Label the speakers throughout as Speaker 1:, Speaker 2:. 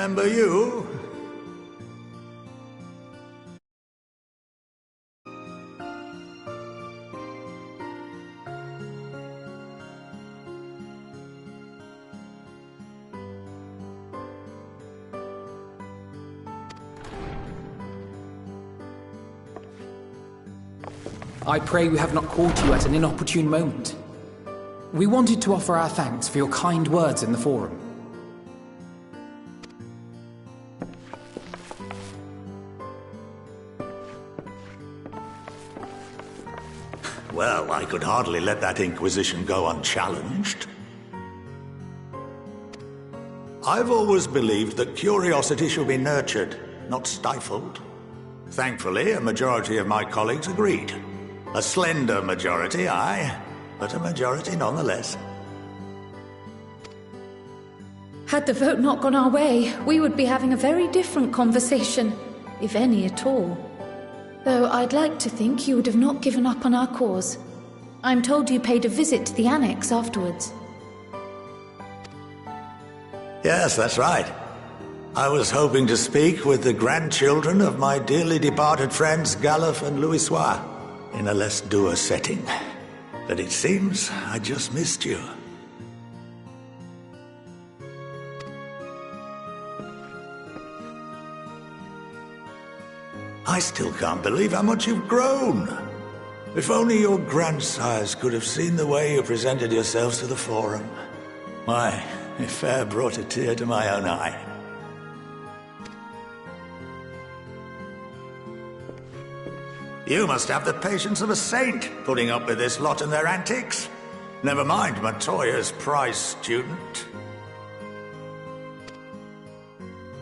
Speaker 1: remember you.
Speaker 2: I pray we have not caught you at an inopportune moment. We wanted to offer our thanks for your kind words in the forum.
Speaker 1: Well, I could hardly let that inquisition go unchallenged. I've always believed that curiosity should be nurtured, not stifled. Thankfully, a majority of my colleagues agreed. A slender majority, aye, but a majority nonetheless.
Speaker 3: Had the vote not gone our way, we would be having a very different conversation, if any at all. Though I'd like to think you would have not given up on our cause. I'm told you paid a visit to the annex afterwards.
Speaker 1: Yes, that's right. I was hoping to speak with the grandchildren of my dearly departed friends Galuf and Louisoix in a less dour setting. But it seems I just missed you. I still can't believe how much you've grown. If only your grandsires could have seen the way you presented yourselves to the Forum. Why, it fair brought a tear to my own eye. You must have the patience of a saint, putting up with this lot and their antics. Never mind Matoya's prize student.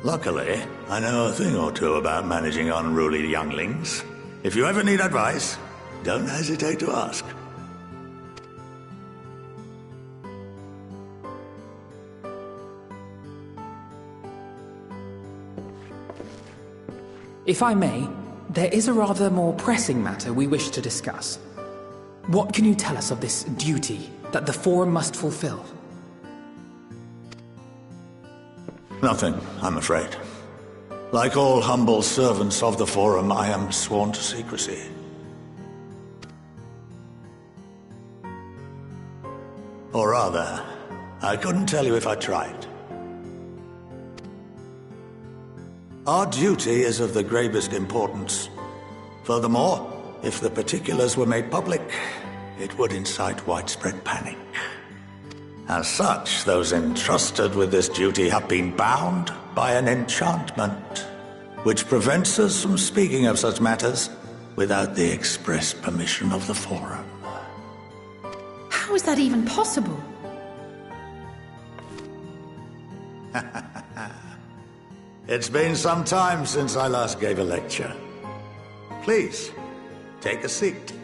Speaker 1: Luckily, I know a thing or two about managing unruly younglings. If you ever need advice, don't hesitate to ask.
Speaker 2: If I may, there is a rather more pressing matter we wish to discuss. What can you tell us of this duty that the Forum must fulfill?
Speaker 1: Nothing, I'm afraid. Like all humble servants of the Forum, I am sworn to secrecy. Or rather, I couldn't tell you if I tried. Our duty is of the gravest importance. Furthermore, if the particulars were made public, it would incite widespread panic. As such, those entrusted with this duty have been bound by an enchantment, which prevents us from speaking of such matters without the express permission of the Forum.
Speaker 3: How is that even possible?
Speaker 1: It's been some time since I last gave a lecture. Please, take a seat.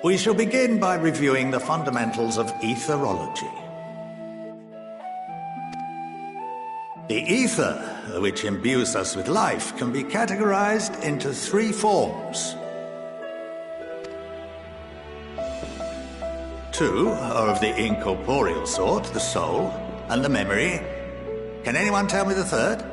Speaker 1: We shall begin by reviewing the fundamentals of etherology. The ether, which imbues us with life, can be categorized into three forms. Two are of the incorporeal sort, the soul and the memory. Can anyone tell me the third?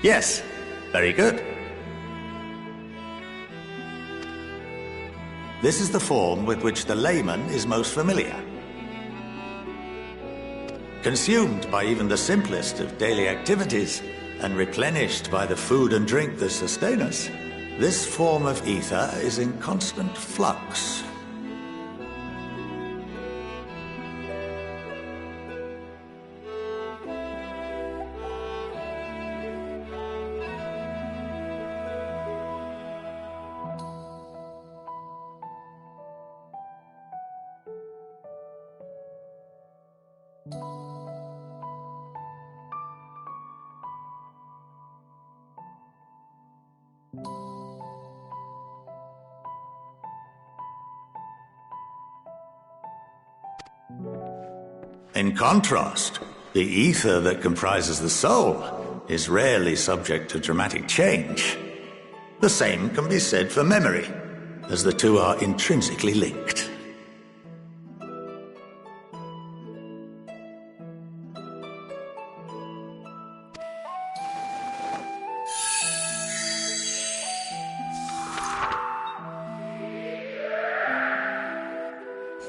Speaker 1: Yes, very good. This is the form with which the layman is most familiar. Consumed by even the simplest of daily activities, and replenished by the food and drink that sustain us, this form of ether is in constant flux. In contrast, the ether that comprises the soul is rarely subject to dramatic change. The same can be said for memory, as the two are intrinsically linked.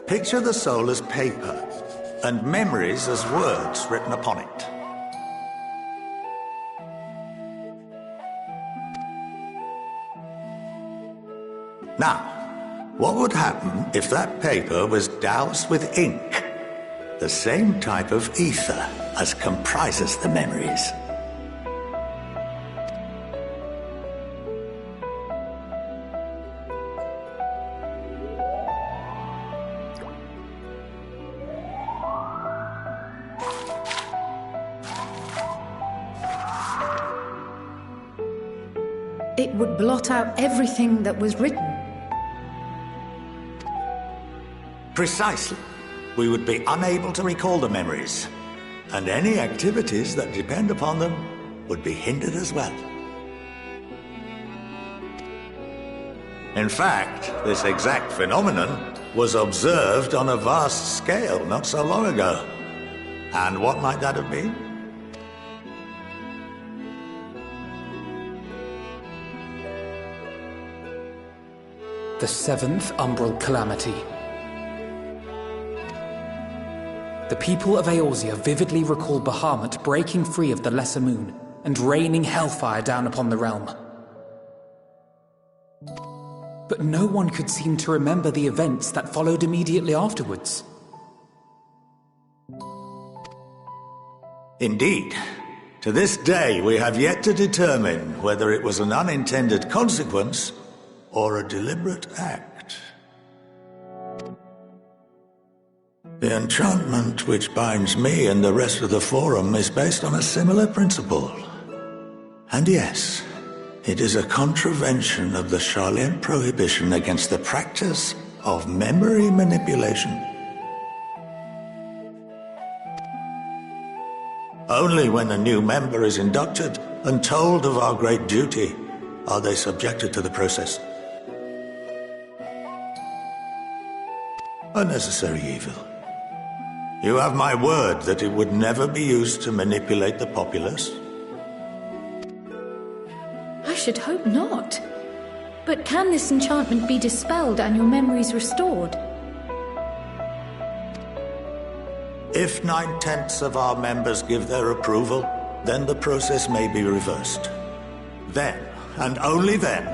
Speaker 1: Picture the soul as paper, and memories as words written upon it. Now, what would happen if that paper was doused with ink? The same type of ether as comprises the memories.
Speaker 3: It would blot out everything that was written.
Speaker 1: Precisely. We would be unable to recall the memories, and any activities that depend upon them would be hindered as well. In fact, this exact phenomenon was observed on a vast scale not so long ago. And what might that have been?
Speaker 2: The seventh umbral calamity. The people of Eorzea vividly recall Bahamut breaking free of the Lesser Moon and raining hellfire down upon the realm. But no one could seem to remember the events that followed immediately afterwards.
Speaker 1: Indeed. To this day, we have yet to determine whether it was an unintended consequence or a deliberate act. The enchantment which binds me and the rest of the Forum is based on a similar principle. And yes, it is a contravention of the Sharlayan prohibition against the practice of memory manipulation. Only when a new member is inducted and told of our great duty are they subjected to the process. A necessary evil. You have my word that it would never be used to manipulate the populace?
Speaker 3: I should hope not. But can this enchantment be dispelled and your memories restored?
Speaker 1: If 9/10 of our members give their approval, then the process may be reversed. Then, and only then,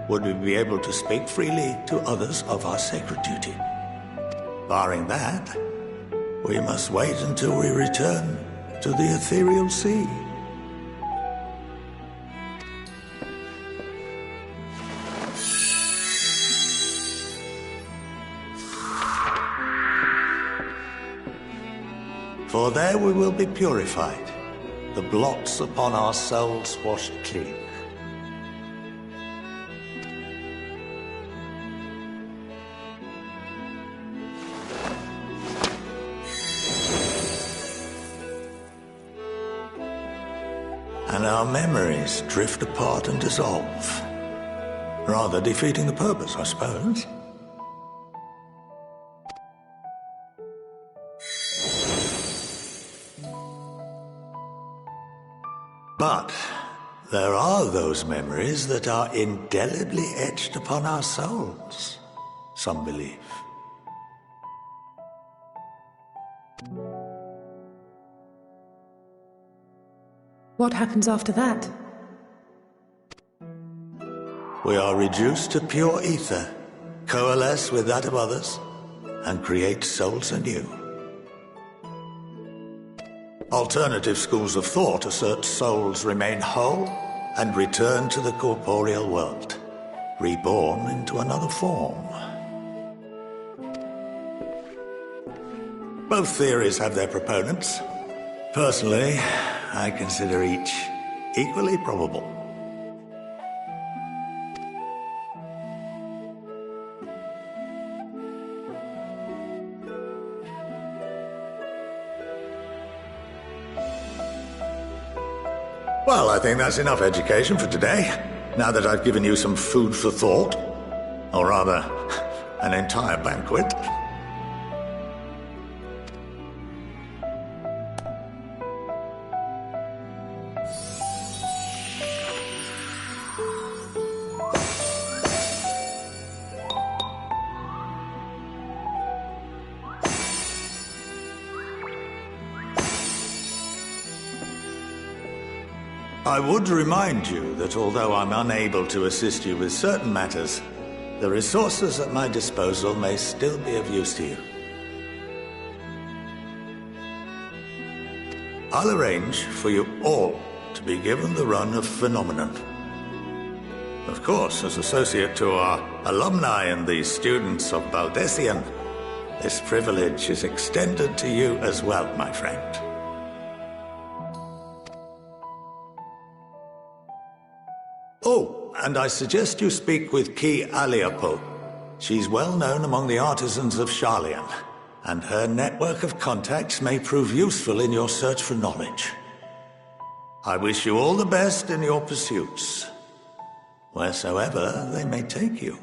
Speaker 1: would we be able to speak freely to others of our sacred duty. Barring that, we must wait until we return to the ethereal sea. For there we will be purified, the blots upon our souls washed clean. And our memories drift apart and dissolve, rather defeating the purpose, I suppose. But there are those memories that are indelibly etched upon our souls, some believe.
Speaker 4: What happens after that?
Speaker 1: We are reduced to pure ether, coalesce with that of others, and create souls anew. Alternative schools of thought assert souls remain whole and return to the corporeal world, reborn into another form. Both theories have their proponents. Personally, I consider each equally probable. Well, I think that's enough education for today, now that I've given you some food for thought. Or rather, an entire banquet. I would remind you that although I'm unable to assist you with certain matters, the resources at my disposal may still be of use to you. I'll arrange for you all to be given the run of Phenomenon. Of course, as associate to our alumni and the students of Baldessian, this privilege is extended to you as well, my friend. Oh, and I suggest you speak with Ki Aliapo. She's well known among the artisans of Sharlayan, and her network of contacts may prove useful in your search for knowledge. I wish you all the best in your pursuits, wheresoever they may take you.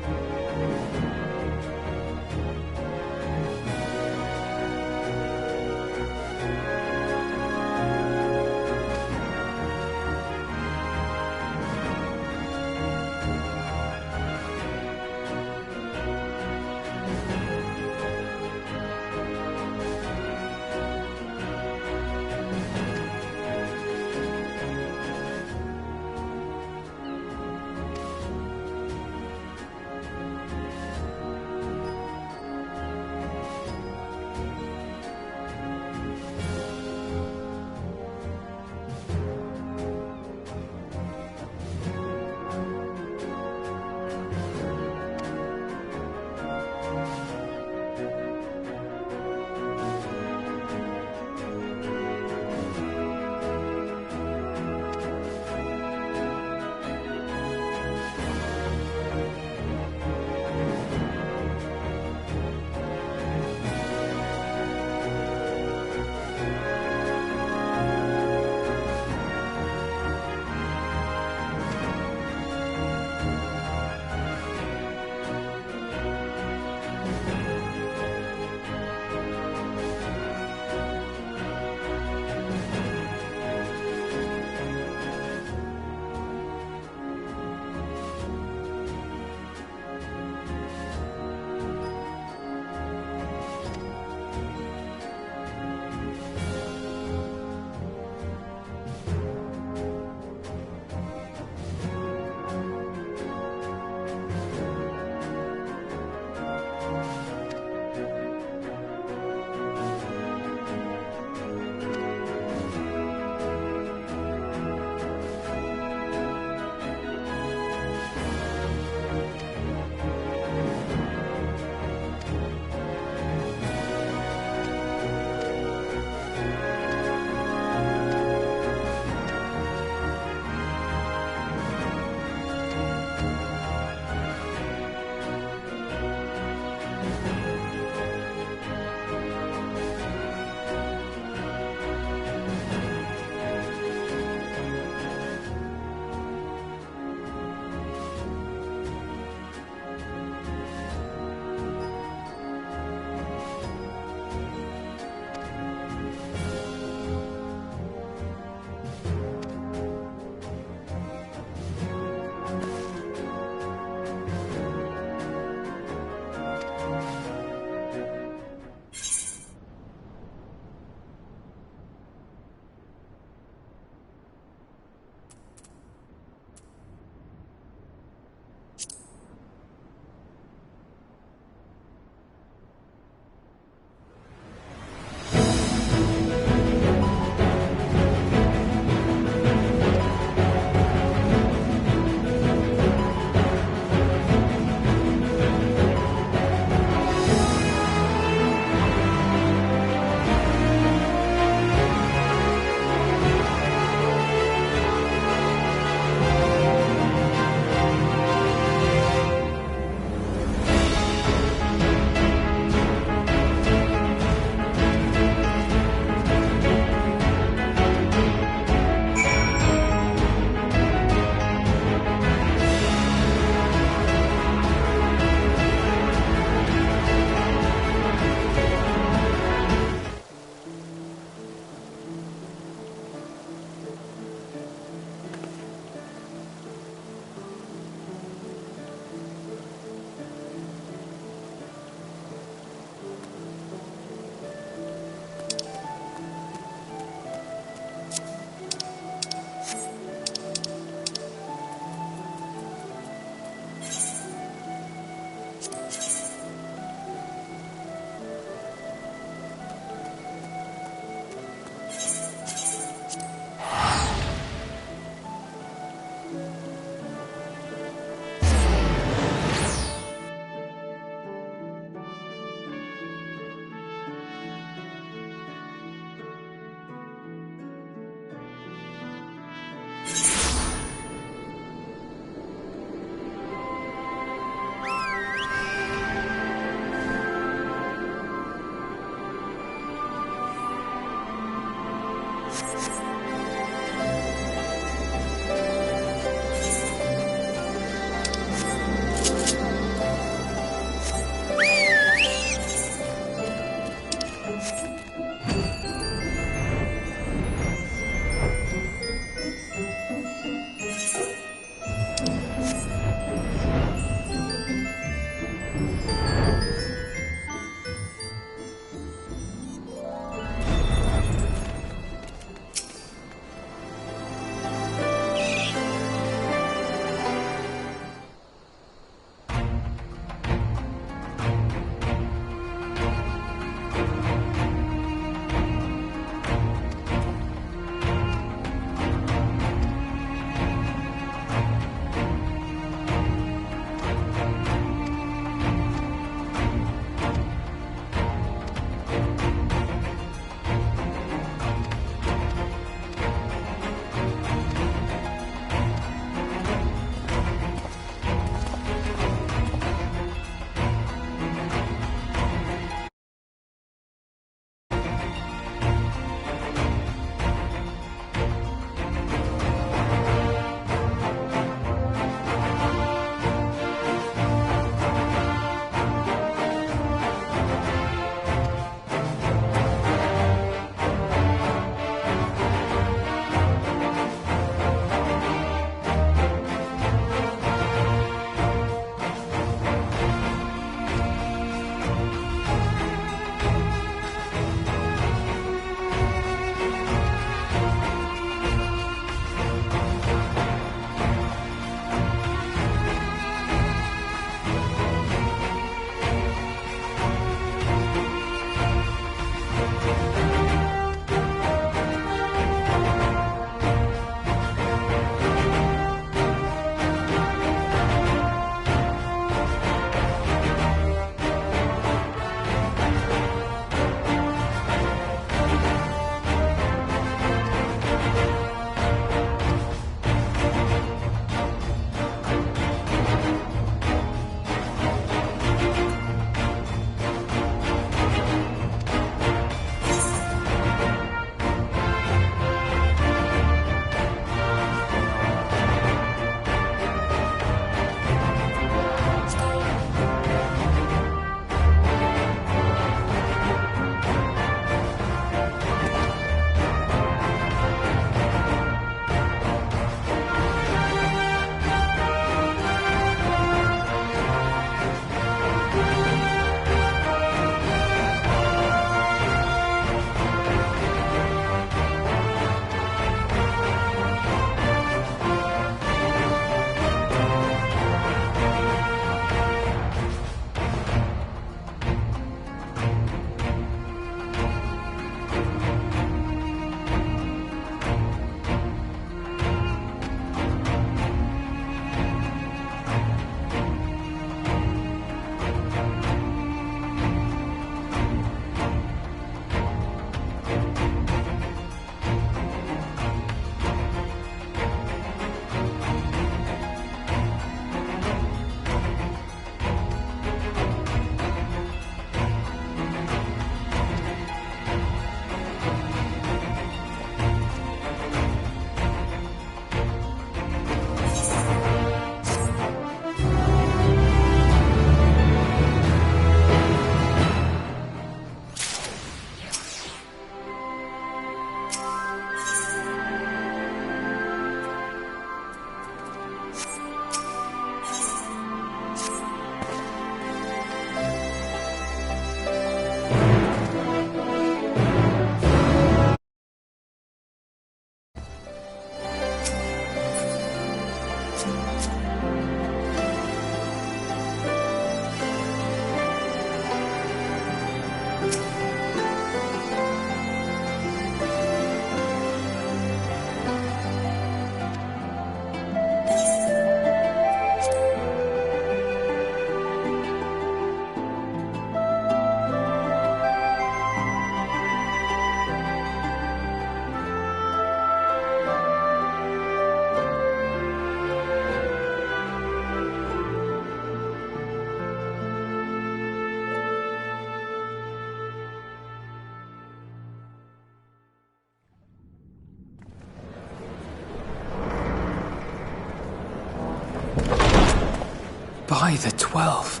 Speaker 2: By the 12.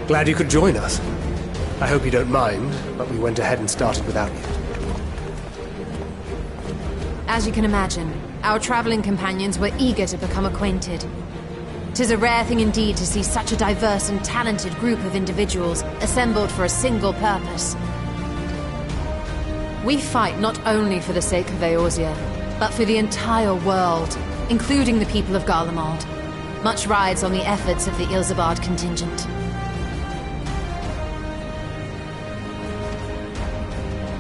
Speaker 5: Glad you could join us. I hope you don't mind, but we went ahead and started without you.
Speaker 6: As you can imagine, our traveling companions were eager to become acquainted. 'Tis a rare thing indeed to see such a diverse and talented group of individuals assembled for a single purpose. We fight not only for the sake of Eorzea, but for the entire world, including the people of Garlemald. Much rides on the efforts of the Ilzabard contingent.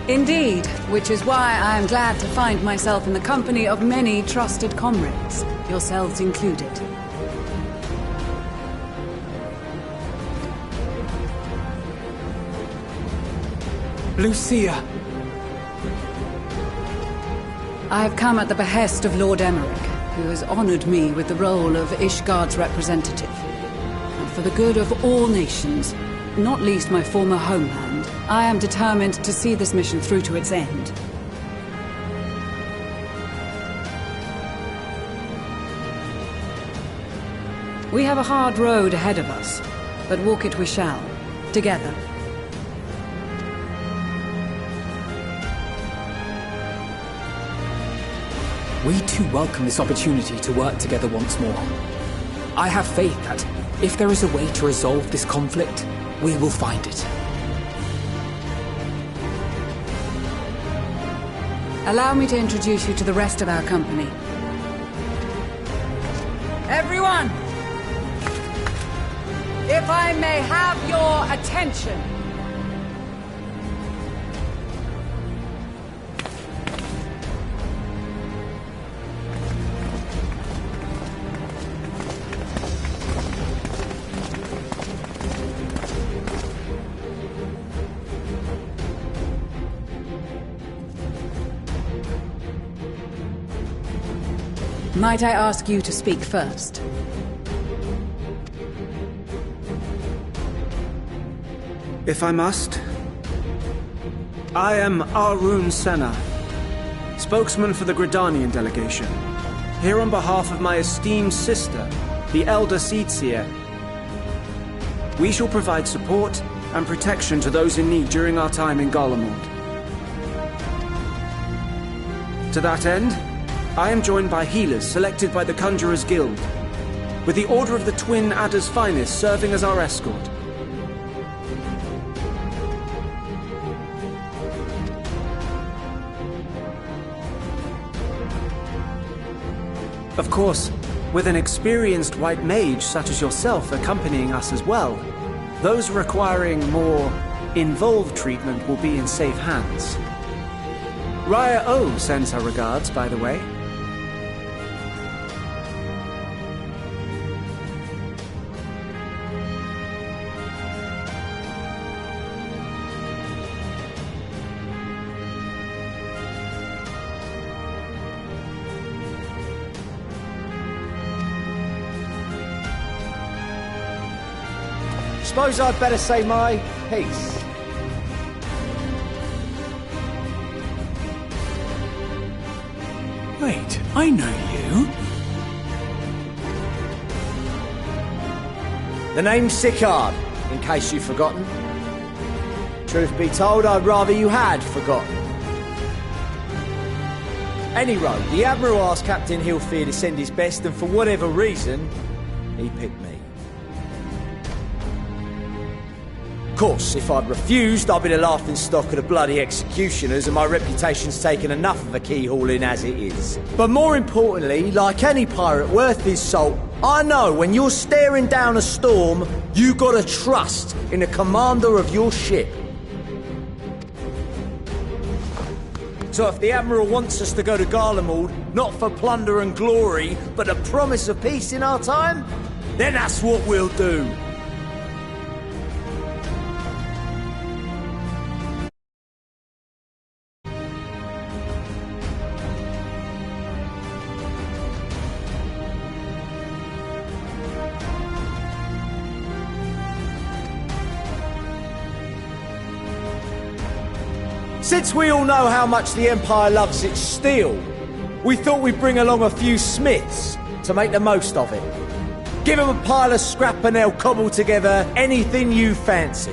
Speaker 7: Indeed, which is why I am glad to find myself in the company of many trusted comrades, yourselves included.
Speaker 2: Lucia!
Speaker 7: I have come at the behest of Lord Emmerich, who has honored me with the role of Ishgard's representative. And for the good of all nations, not least my former homeland, I am determined to see this mission through to its end. We have a hard road ahead of us, but walk it we shall, together.
Speaker 2: We too welcome this opportunity to work together once more. I have faith that, if there is a way to resolve this conflict, we will find it.
Speaker 7: Allow me to introduce you to the rest of our company. Everyone! If I may have your attention. Might I ask you to speak first?
Speaker 8: If I must. I am Arun Senna, spokesman for the Gridanian delegation, here on behalf of my esteemed sister, the Elder Seedseer. We shall provide support and protection to those in need during our time in Garlemald. To that end, I am joined by healers selected by the Conjurers Guild, with the Order of the Twin Adder's Finest serving as our escort. Of course, with an experienced white mage such as yourself accompanying us as well, those requiring more involved treatment will be in safe hands. Raya O sends her regards, by the way.
Speaker 9: Suppose I'd better say my piece.
Speaker 10: Wait, I know you.
Speaker 9: The name's Sicard, in case you've forgotten. Truth be told, I'd rather you had forgotten. Anyway, the Admiral asked Captain Hilfier to send his best, and for whatever reason, he picked me. Of course, if I'd refused, I'd be the laughingstock of the bloody executioners, and my reputation's taken enough of a keyhauling as it is. But more importantly, like any pirate worth his salt, I know when you're staring down a storm, you gotta trust in the commander of your ship. So if the Admiral wants us to go to Garlemald, not for plunder and glory, but a promise of peace in our time, then that's what we'll do. Since we all know how much the Empire loves its steel, we thought we'd bring along a few smiths to make the most of it. Give them a pile of scrap and they'll cobble together anything you fancy.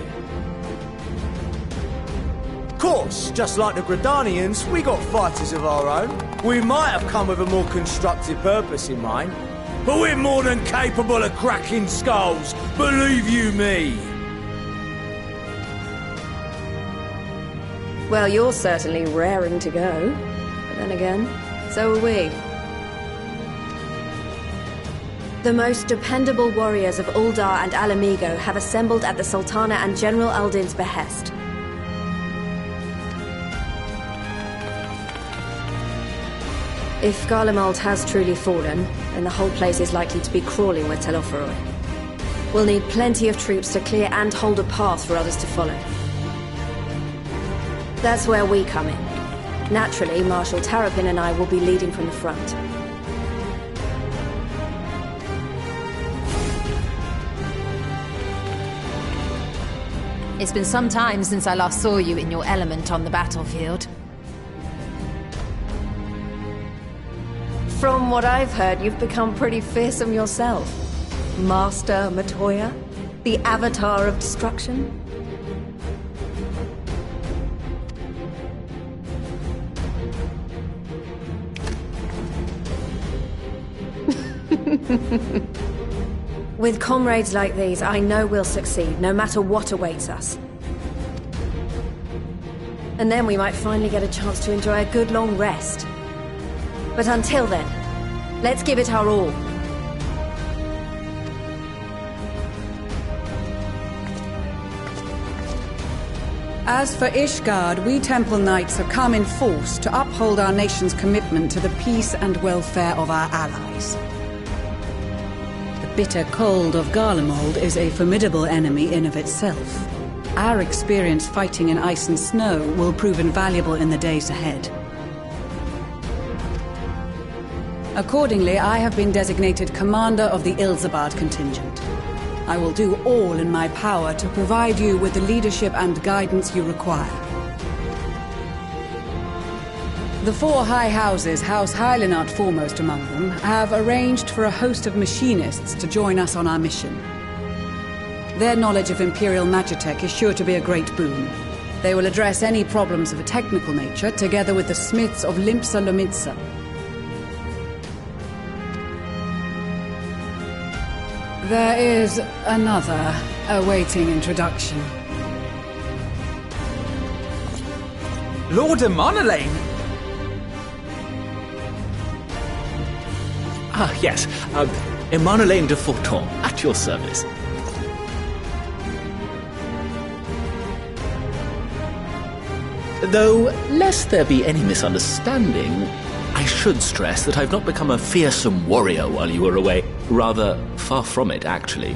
Speaker 9: Of course, just like the Gridanians, we got fighters of our own. We might have come with a more constructive purpose in mind, but we're more than capable of cracking skulls, believe you me.
Speaker 11: Well, you're certainly raring to go. But then again, so are we. The most dependable warriors of Uldar and Alamigo have assembled at the Sultana and General Aldin's behest. If Garlemald has truly fallen, then the whole place is likely to be crawling with Telophoroi. We'll need plenty of troops to clear and hold a path for others to follow. That's where we come in. Naturally, Marshal Tarapin and I will be leading from the front.
Speaker 6: It's been some time since I last saw you in your element on the battlefield.
Speaker 11: From what I've heard, you've become pretty fearsome yourself. Master Matoya? The Avatar of Destruction? With comrades like these, I know we'll succeed, no matter what awaits us. And then we might finally get a chance to enjoy a good long rest. But until then, let's give it our all.
Speaker 7: As for Ishgard, we Temple Knights have come in force to uphold our nation's commitment to the peace and welfare of our allies. The bitter cold of Garlemald is a formidable enemy in of itself. Our experience fighting in ice and snow will prove invaluable in the days ahead. Accordingly, I have been designated commander of the Ilzabard contingent. I will do all in my power to provide you with the leadership and guidance you require. The four high houses, House Hylinart foremost among them, have arranged for a host of machinists to join us on our mission. Their knowledge of Imperial Magitech is sure to be a great boon. They will address any problems of a technical nature, together with the smiths of Limpsa Lomitsa. There is another awaiting introduction.
Speaker 2: Lord Emanolane!
Speaker 12: Ah, yes. Emanolane de Forton, at your service. Though, lest there be any misunderstanding, I should stress that I've not become a fearsome warrior while you were away. Rather, far from it, actually.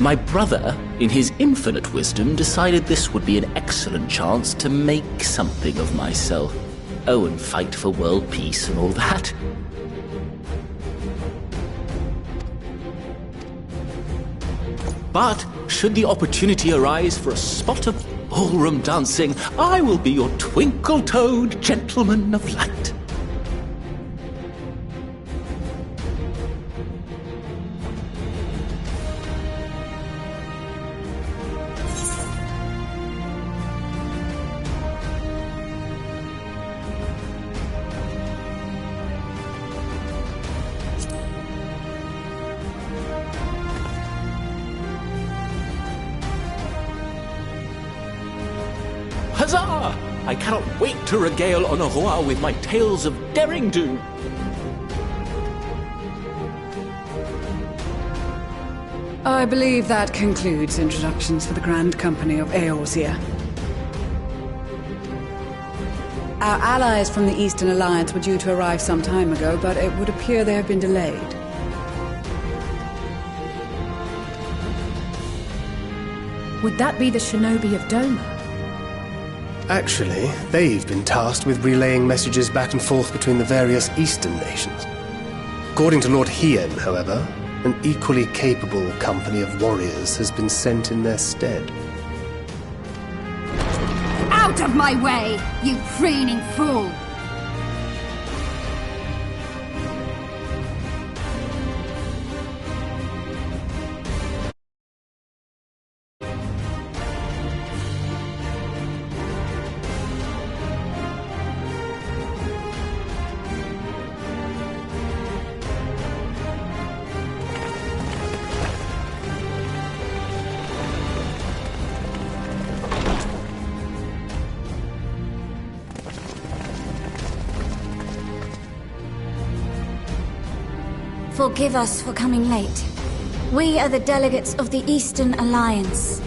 Speaker 12: My brother, in his infinite wisdom, decided this would be an excellent chance to make something of myself. Oh, and fight for world peace and all that. But, should the opportunity arise for a spot of ballroom dancing, I will be your twinkle-toed gentleman of light. Huzzah! I cannot wait to regale Honoroa with my tales of derring-do.
Speaker 7: I believe that concludes introductions for the Grand Company of Eorzea. Our allies from the Eastern Alliance were due to arrive some time ago, but it would appear they have been delayed.
Speaker 4: Would that be the shinobi of Doma?
Speaker 5: Actually, they've been tasked with relaying messages back and forth between the various eastern nations. According to Lord Hien, however, an equally capable company of warriors has been sent in their stead.
Speaker 7: Ouch!
Speaker 13: Out of my way, you preening fool!
Speaker 14: Forgive us for coming late. We are the delegates of the Eastern Alliance.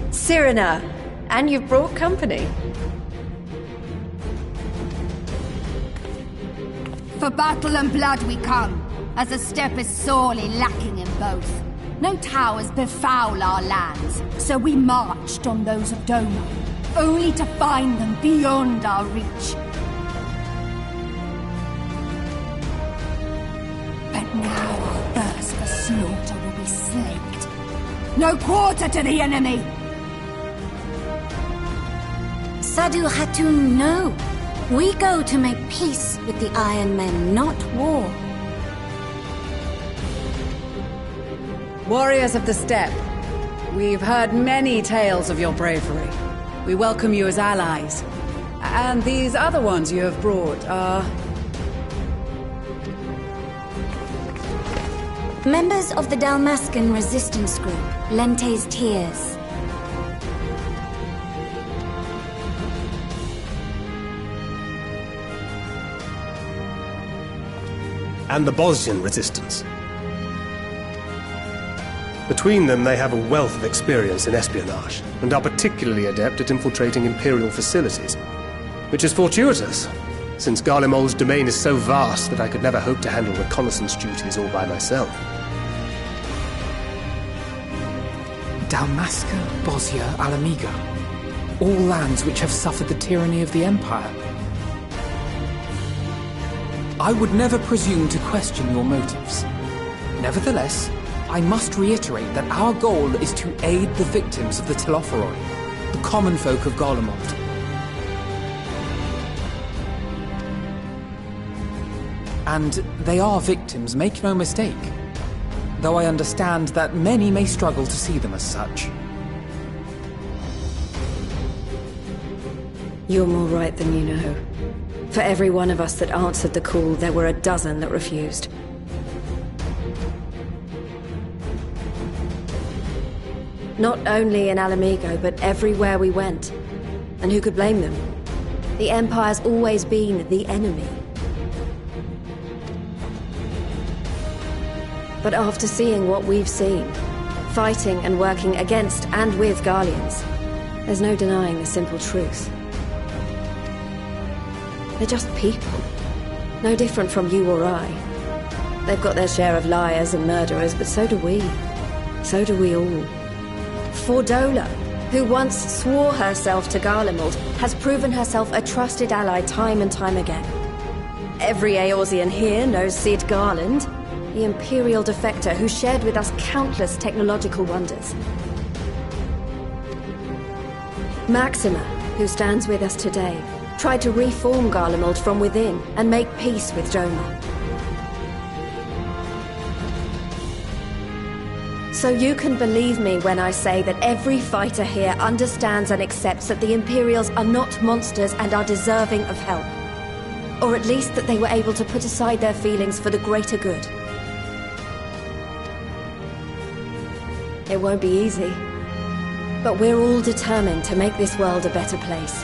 Speaker 11: Cyrena, and you've brought company.
Speaker 13: For battle and blood we come, as a step is sorely lacking in both. No towers befoul our lands, so we marched on those of Doma, only to find them beyond our reach. But now our thirst for slaughter will be slaked. No quarter to the enemy!
Speaker 14: Sadu Hatun, no. We go to make peace with the Iron Men, not war.
Speaker 7: Warriors of the Steppe, we've heard many tales of your bravery. We welcome you as allies. And these other ones you have brought are...
Speaker 14: members of the Dalmascan resistance group, Lente's Tears.
Speaker 5: And the Bosnian resistance. Between them, they have a wealth of experience in espionage, and are particularly adept at infiltrating Imperial facilities. Which is fortuitous, since Garlemald's domain is so vast that I could never hope to handle reconnaissance duties all by myself.
Speaker 2: Dalmasca, Bosnia, Alamiga. All lands which have suffered the tyranny of the Empire. I would never presume to question your motives. Nevertheless, I must reiterate that our goal is to aid the victims of the Telophoroi, the common folk of Garlemald. And they are victims, make no mistake. Though I understand that many may struggle to see them as such.
Speaker 11: You're more right than you know. For every one of us that answered the call, there were a dozen that refused. Not only in Alamigo, but everywhere we went. And who could blame them? The Empire's always been the enemy. But after seeing what we've seen, fighting and working against and with Garleans, there's no denying the simple truth. They're just people. No different from you or I. They've got their share of liars and murderers, but so do we. So do we all. Fordola, who once swore herself to Garlemald, has proven herself a trusted ally time and time again. Every Eorzean here knows Cid Garland, the Imperial defector who shared with us countless technological wonders. Maxima, who stands with us today, tried to reform Garlemald from within and make peace with Doma. So you can believe me when I say that every fighter here understands and accepts that the Imperials are not monsters and are deserving of help. Or at least that they were able to put aside their feelings for the greater good. It won't be easy, but we're all determined to make this world a better place.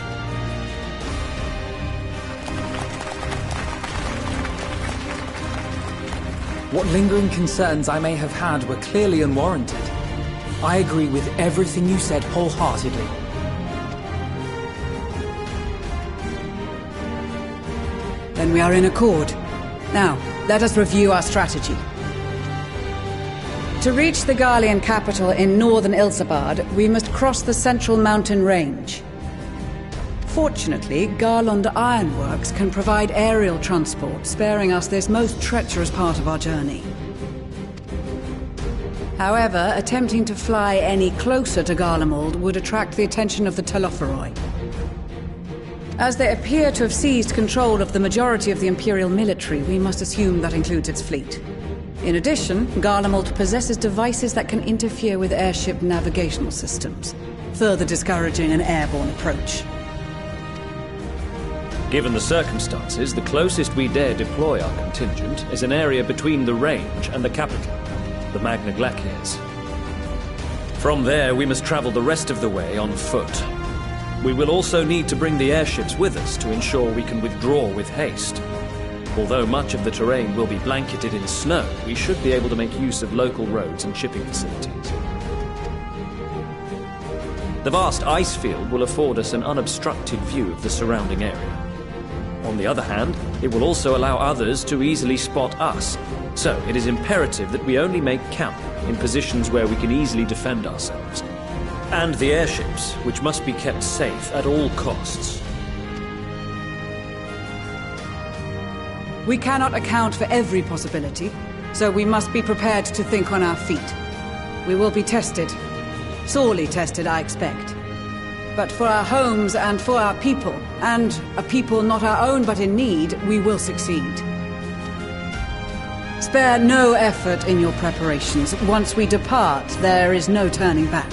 Speaker 2: What lingering concerns I may have had were clearly unwarranted. I agree with everything you said wholeheartedly.
Speaker 7: Then we are in accord. Now, let us review our strategy. To reach the Garlean capital in northern Ilsabard, we must cross the central mountain range. Fortunately, Garlond Ironworks can provide aerial transport, sparing us this most treacherous part of our journey. However, attempting to fly any closer to Garlemald would attract the attention of the Telophoroi. As they appear to have seized control of the majority of the Imperial military, we must assume that includes its fleet. In addition, Garlemald possesses devices that can interfere with airship navigational systems, further discouraging an airborne approach.
Speaker 15: Given the circumstances, the closest we dare deploy our contingent is an area between the range and the capital, the Magna Glaciers. From there, we must travel the rest of the way on foot. We will also need to bring the airships with us to ensure we can withdraw with haste. Although much of the terrain will be blanketed in snow, we should be able to make use of local roads and shipping facilities. The vast ice field will afford us an unobstructed view of the surrounding area. On the other hand, it will also allow others to easily spot us, so it is imperative that we only make camp in positions where we can easily defend ourselves. And the airships, which must be kept safe at all costs.
Speaker 7: We cannot account for every possibility, so we must be prepared to think on our feet. We will be tested. Sorely tested, I expect. But for our homes and for our people, and a people not our own but in need, we will succeed. Spare no effort in your preparations. Once we depart, there is no turning back.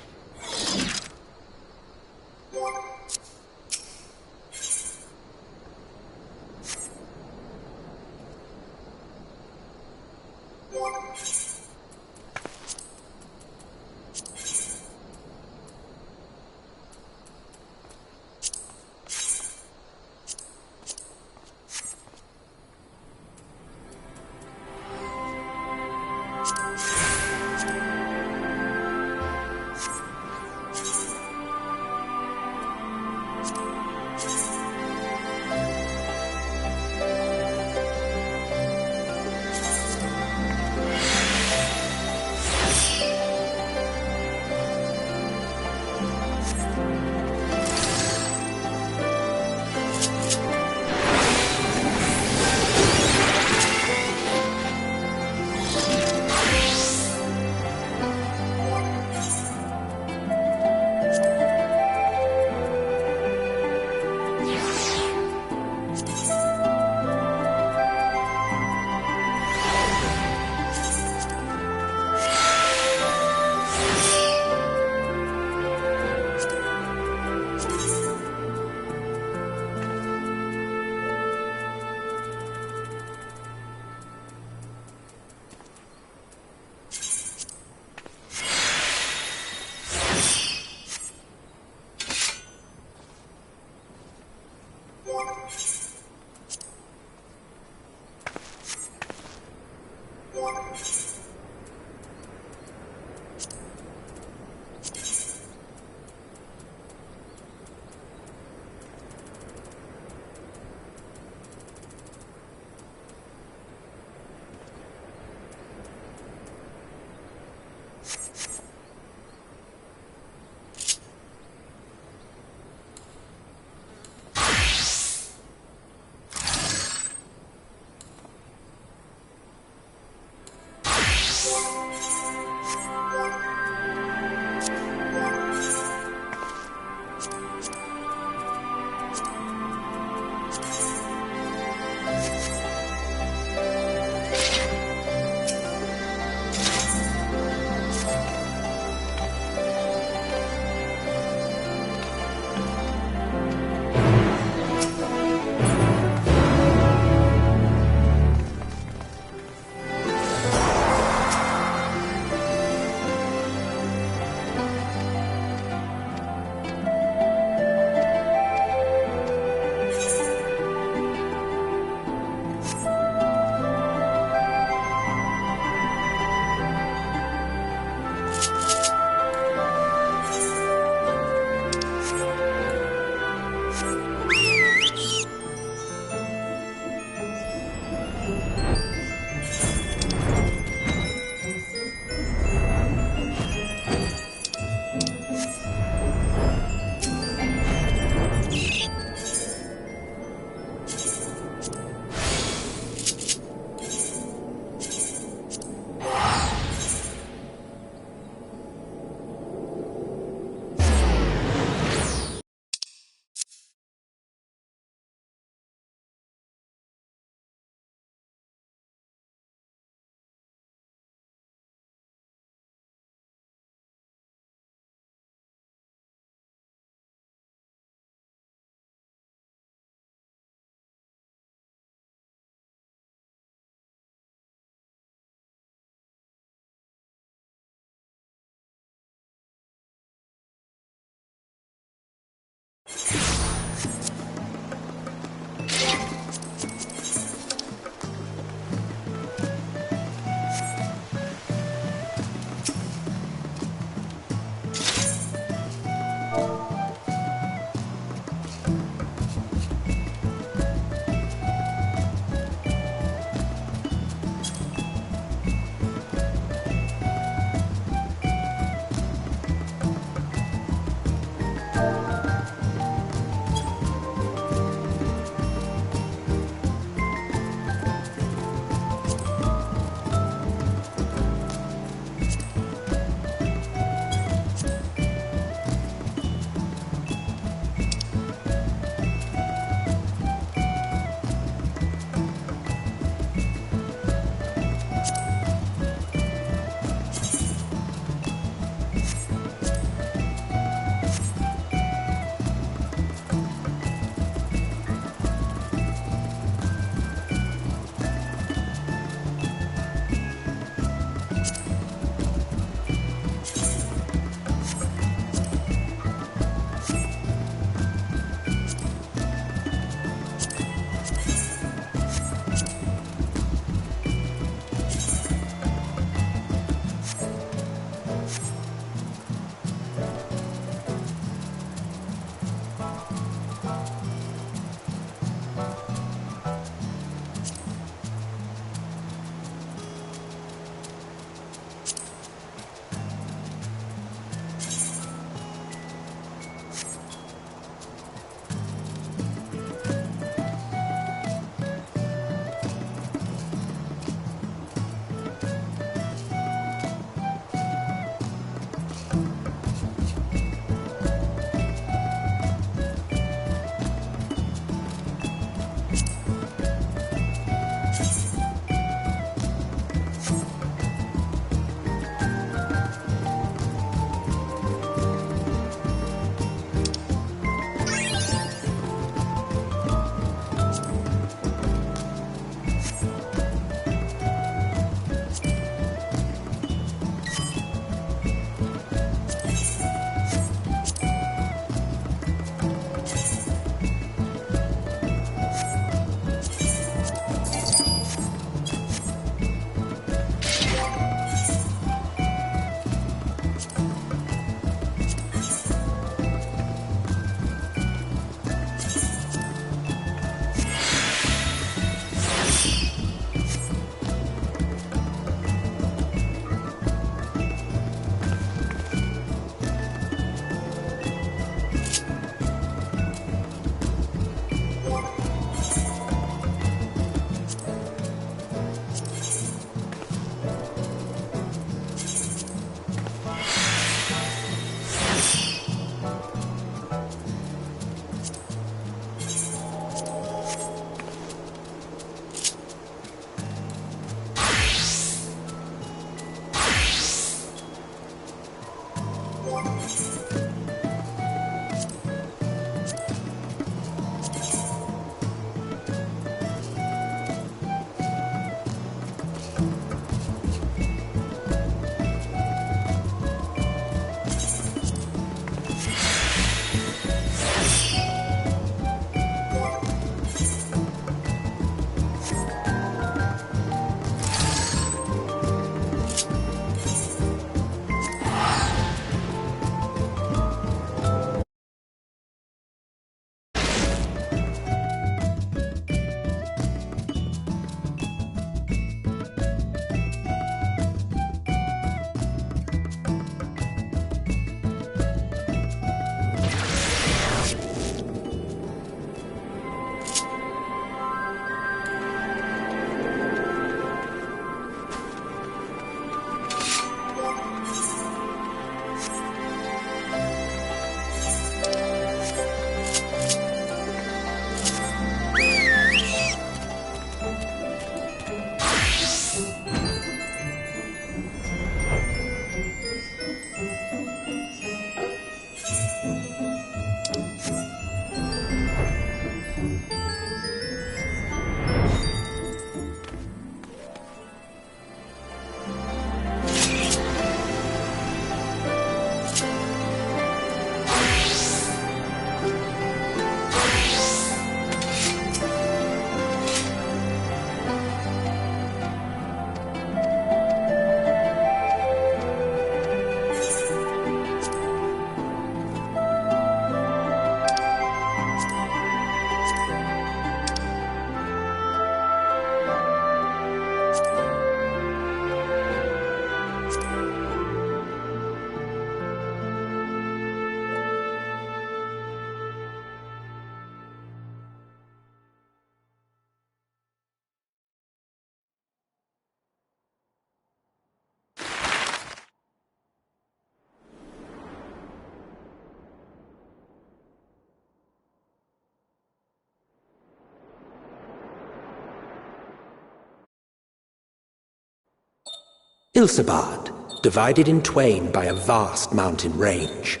Speaker 16: Ilsabad, divided in twain by a vast mountain range.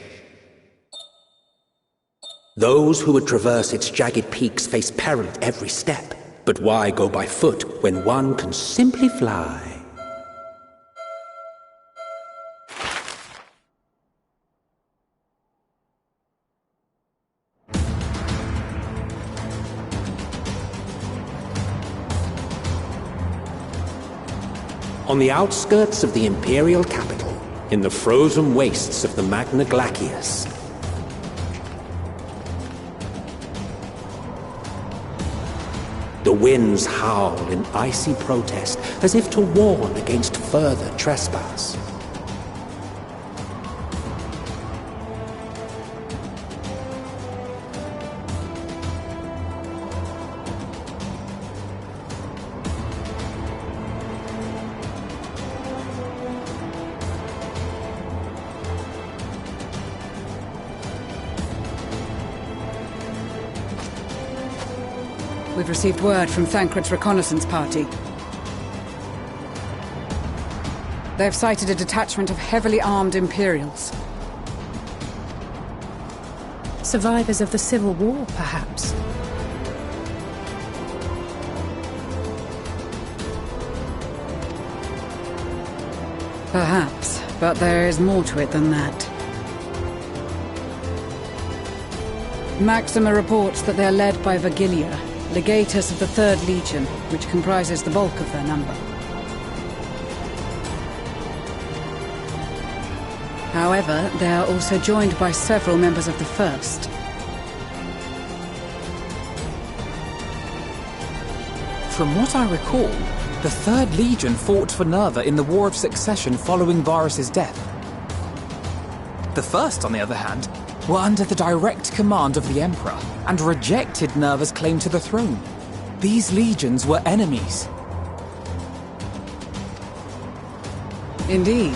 Speaker 16: Those who would traverse its jagged peaks face peril at every step. But why go by foot when one can simply fly? On the outskirts of the Imperial capital, in the frozen wastes of the Magna Glacius, the winds howl in icy protest as if to warn against further trespass.
Speaker 7: We've received word from Thancred's reconnaissance party. They've sighted a detachment of heavily armed Imperials.
Speaker 4: Survivors of the Civil War, perhaps?
Speaker 7: Perhaps, but there is more to it than that. Maxima reports that they are led by Vergilia, legatus of the 3rd Legion, which comprises the bulk of their number. However, they are also joined by several members of the 1st.
Speaker 2: From what I recall, the 3rd Legion fought for Nerva in the War of Succession following Varus's death. The 1st, on the other hand, were under the direct command of the Emperor and rejected Nerva's claim to the throne. These legions were enemies.
Speaker 7: Indeed.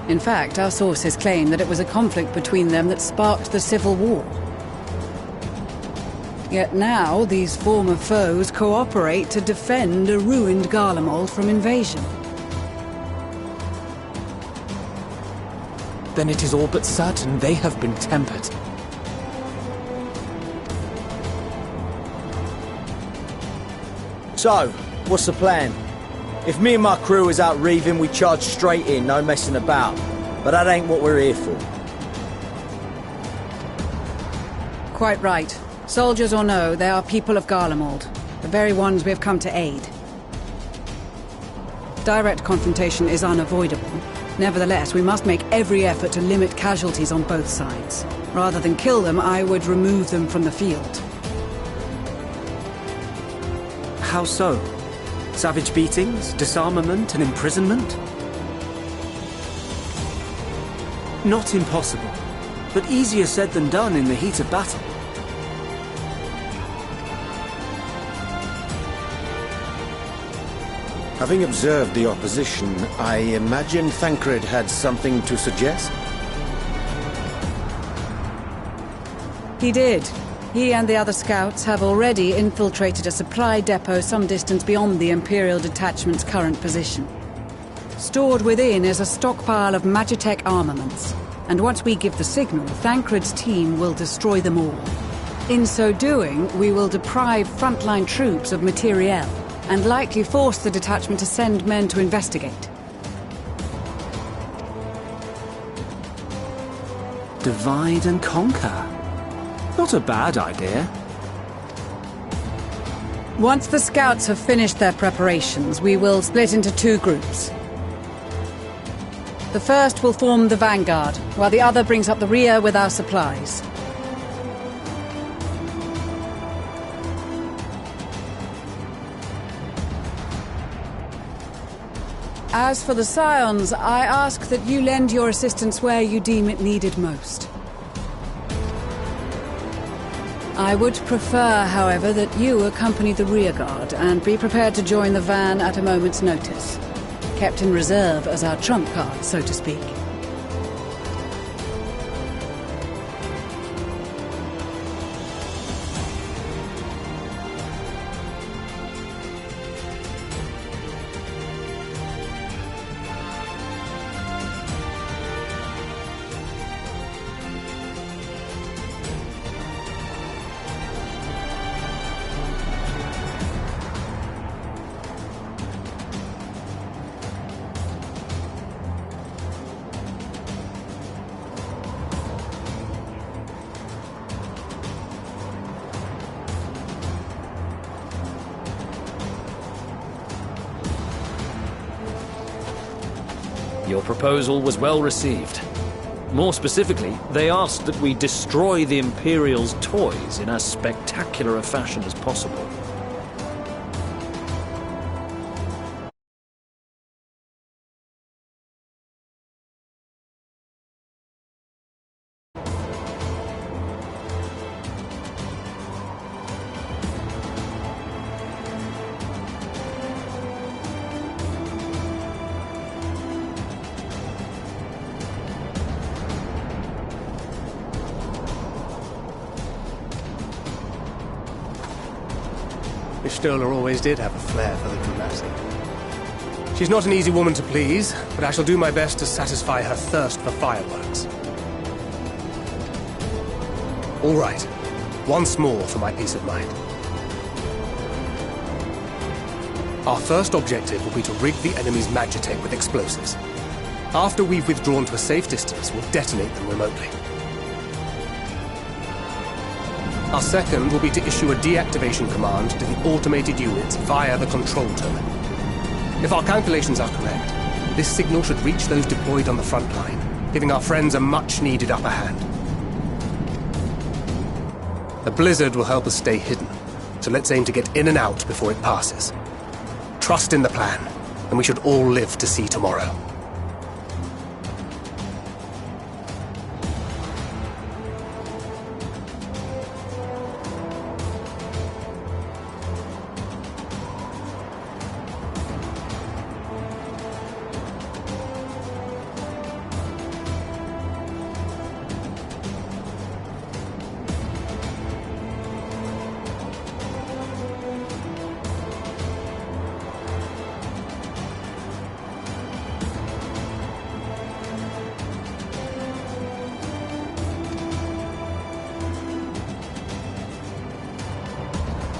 Speaker 7: In fact, our sources claim that it was a conflict between them that sparked the Civil War. Yet now, these former foes cooperate to defend a ruined Garlemald from invasion.
Speaker 2: Then it is all but certain they have been tempered.
Speaker 9: So, what's the plan? If me and my crew is out reaving, we charge straight in, no messing about. But that ain't what we're here for.
Speaker 7: Quite right. Soldiers or no, they are people of Garlemald, the very ones we have come to aid. Direct confrontation is unavoidable. Nevertheless, we must make every effort to limit casualties on both sides. Rather than kill them, I would remove them from the field.
Speaker 8: How so? Savage beatings, disarmament, and imprisonment? Not impossible, but easier said than done in the heat of battle.
Speaker 17: Having observed the opposition, I imagine Thancred had something to suggest?
Speaker 7: He did. He and the other scouts have already infiltrated a supply depot some distance beyond the Imperial detachment's current position. Stored within is a stockpile of Magitech armaments, and once we give the signal, Thancred's team will destroy them all. In so doing, we will deprive frontline troops of materiel, and likely force the detachment to send men to investigate.
Speaker 8: Divide and conquer. Not a bad idea.
Speaker 7: Once the scouts have finished their preparations, we will split into 2 groups. The first will form the vanguard, while the other brings up the rear with our supplies. As for the Scions, I ask that you lend your assistance where you deem it needed most. I would prefer, however, that you accompany the rearguard and be prepared to join the van at a moment's notice. Kept in reserve as our trump card, so to speak.
Speaker 15: Your proposal was well received. More specifically, they asked that we destroy the Imperial's toys in as spectacular a fashion as possible.
Speaker 5: Stoller always did have a flair for the dramatic. She's not an easy woman to please, but I shall do my best to satisfy her thirst for fireworks. All right. Once more for my peace of mind. Our first objective will be to rig the enemy's magitech with explosives. After we've withdrawn to a safe distance, we'll detonate them remotely. Our second will be to issue a deactivation command to the automated units via the control terminal. If our calculations are correct, this signal should reach those deployed on the front line, giving our friends a much-needed upper hand. The blizzard will help us stay hidden, so let's aim to get in and out before it passes. Trust in the plan, and we should all live to see tomorrow.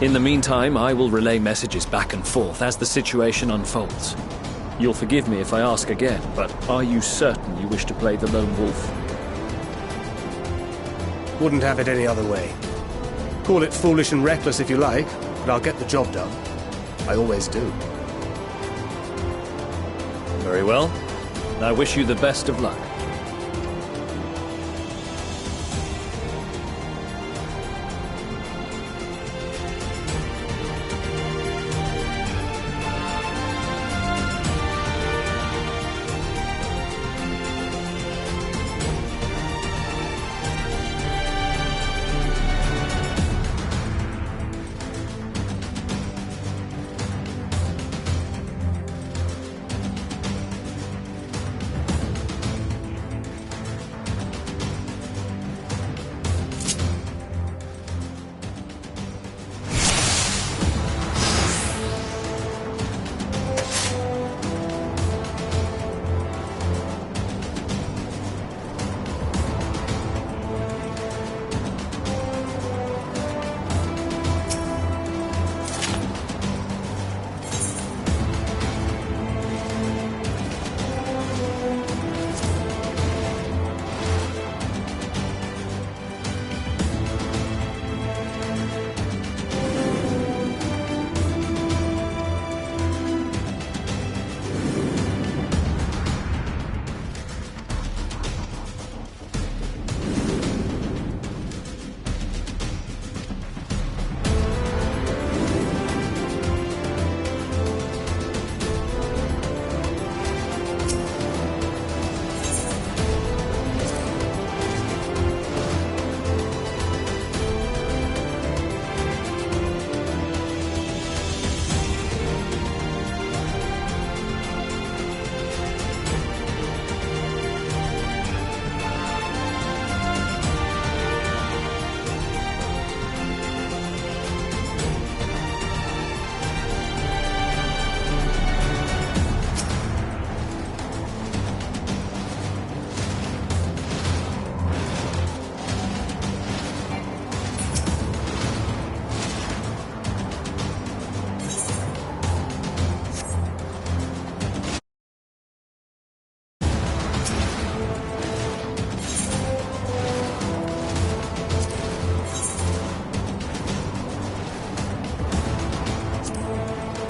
Speaker 15: In the meantime, I will relay messages back and forth as the situation unfolds. You'll forgive me if I ask again, but are you certain you wish to play the lone wolf?
Speaker 5: Wouldn't have it any other way. Call it foolish and reckless if you like, but I'll get the job done. I always do.
Speaker 15: Very well. I wish you the best of luck.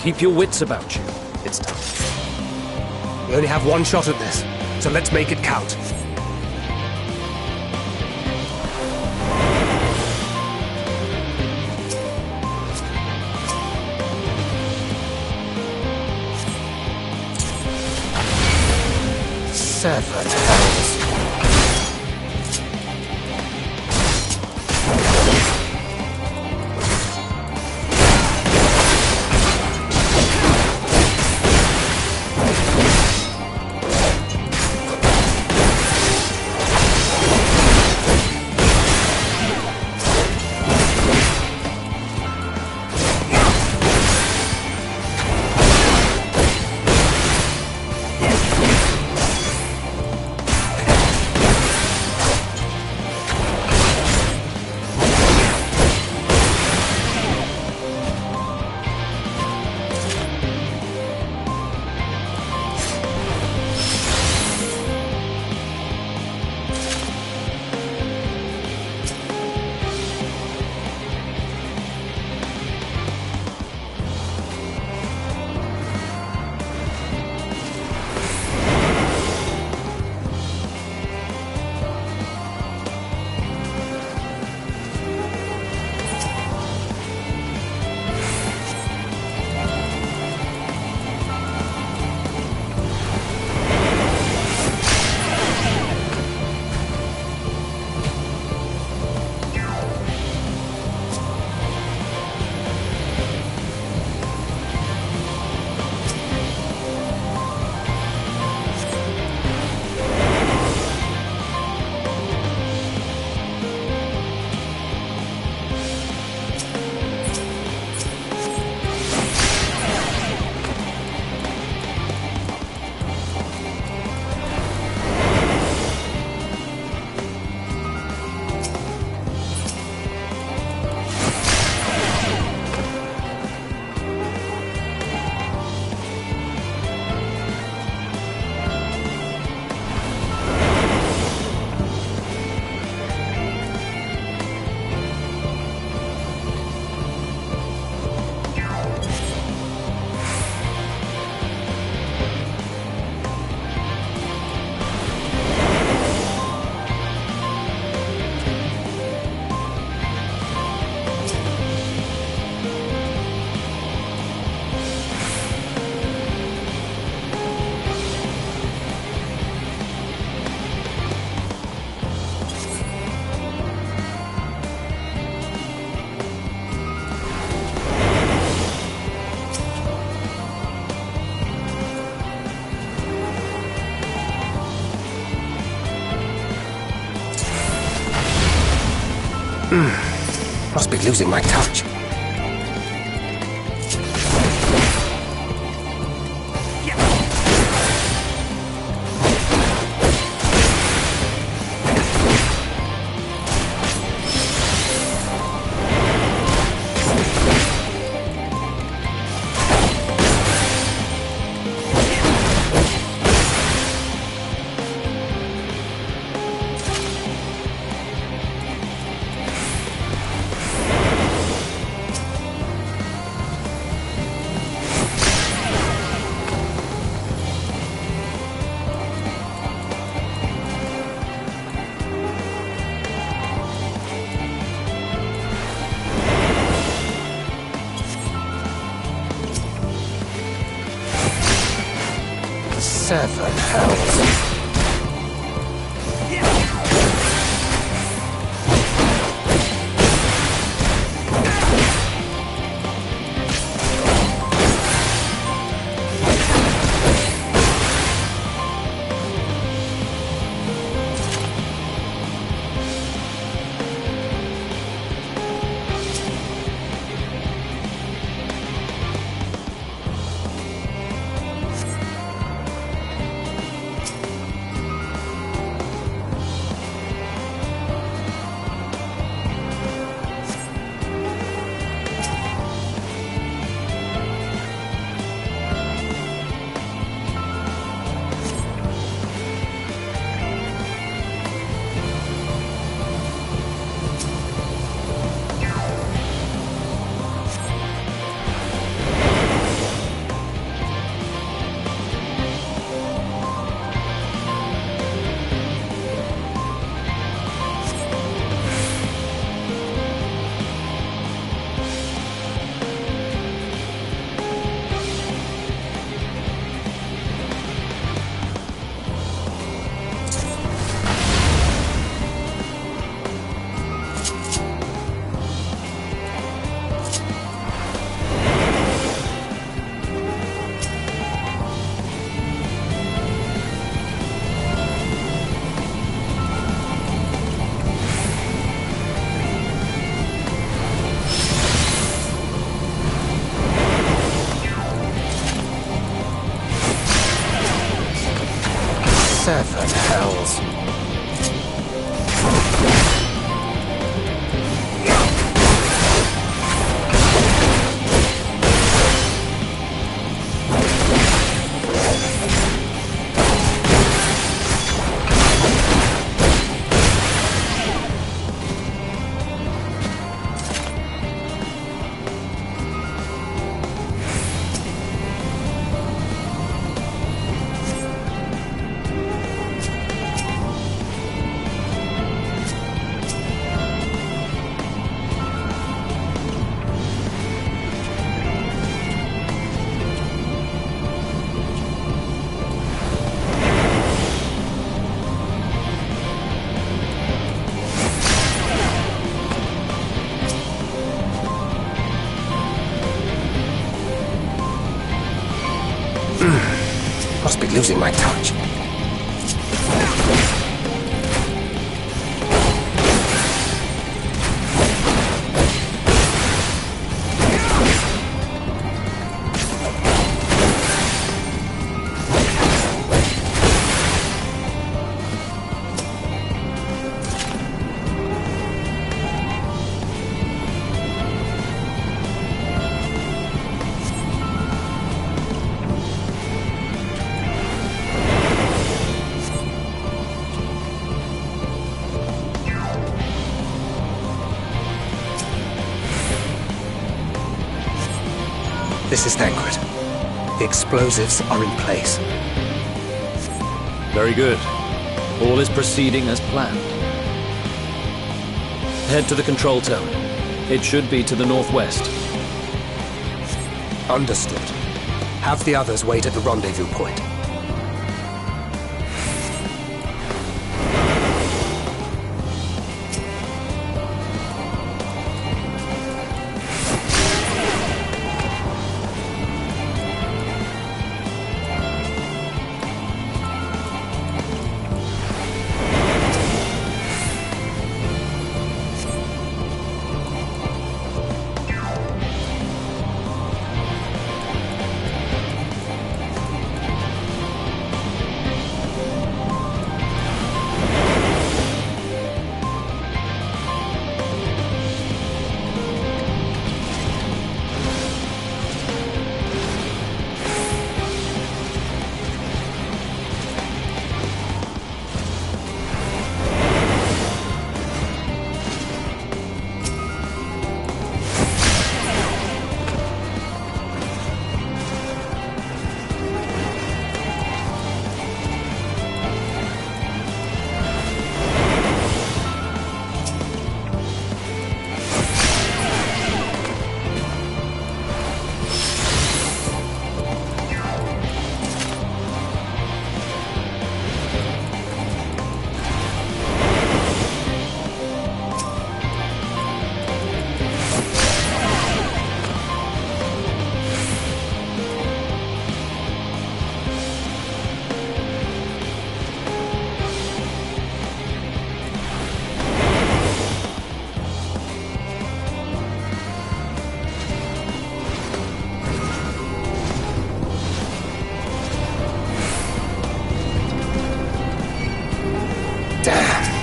Speaker 15: Keep your wits about you.
Speaker 5: It's tough. We only have one shot at this. so let's make it count. Seven hells.
Speaker 16: Must be losing my touch.
Speaker 5: Seven hells. losing my touch. This is Thancred. The explosives are in place.
Speaker 15: Very good. All is proceeding as planned. Head to the control tower. It should be to the northwest.
Speaker 5: Understood. Have the others wait at the rendezvous point.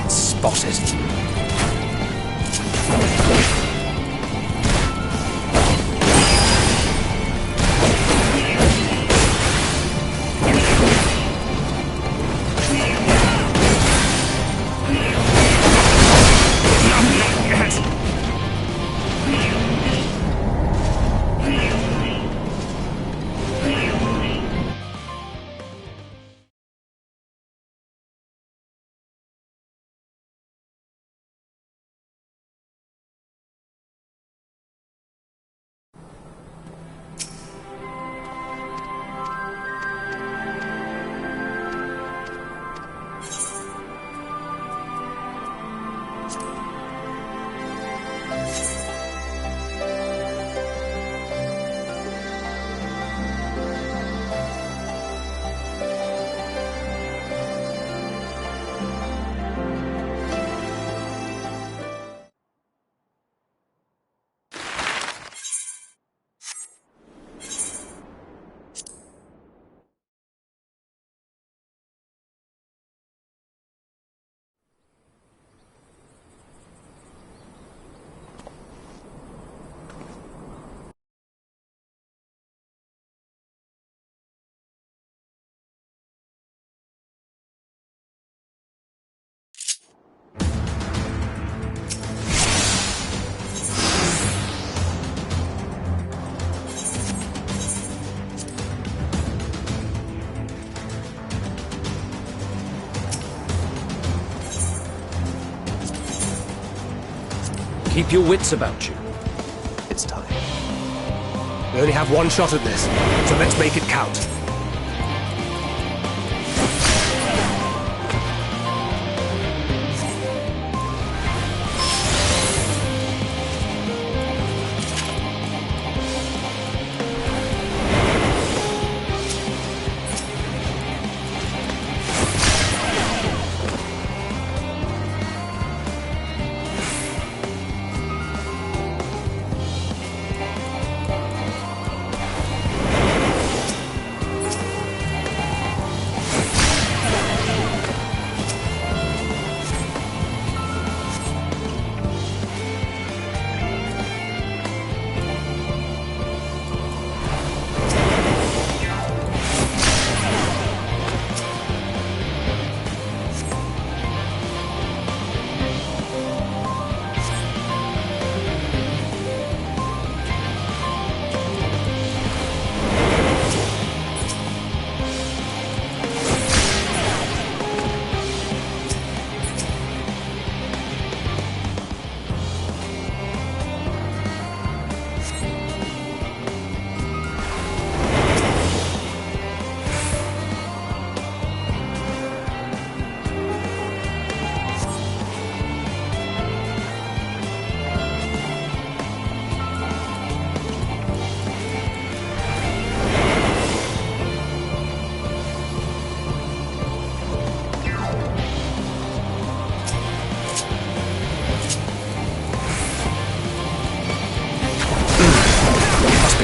Speaker 5: Spotted.
Speaker 15: Keep your wits about you.
Speaker 5: It's time. We only have one shot at this, so let's make it count.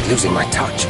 Speaker 5: be losing my touch.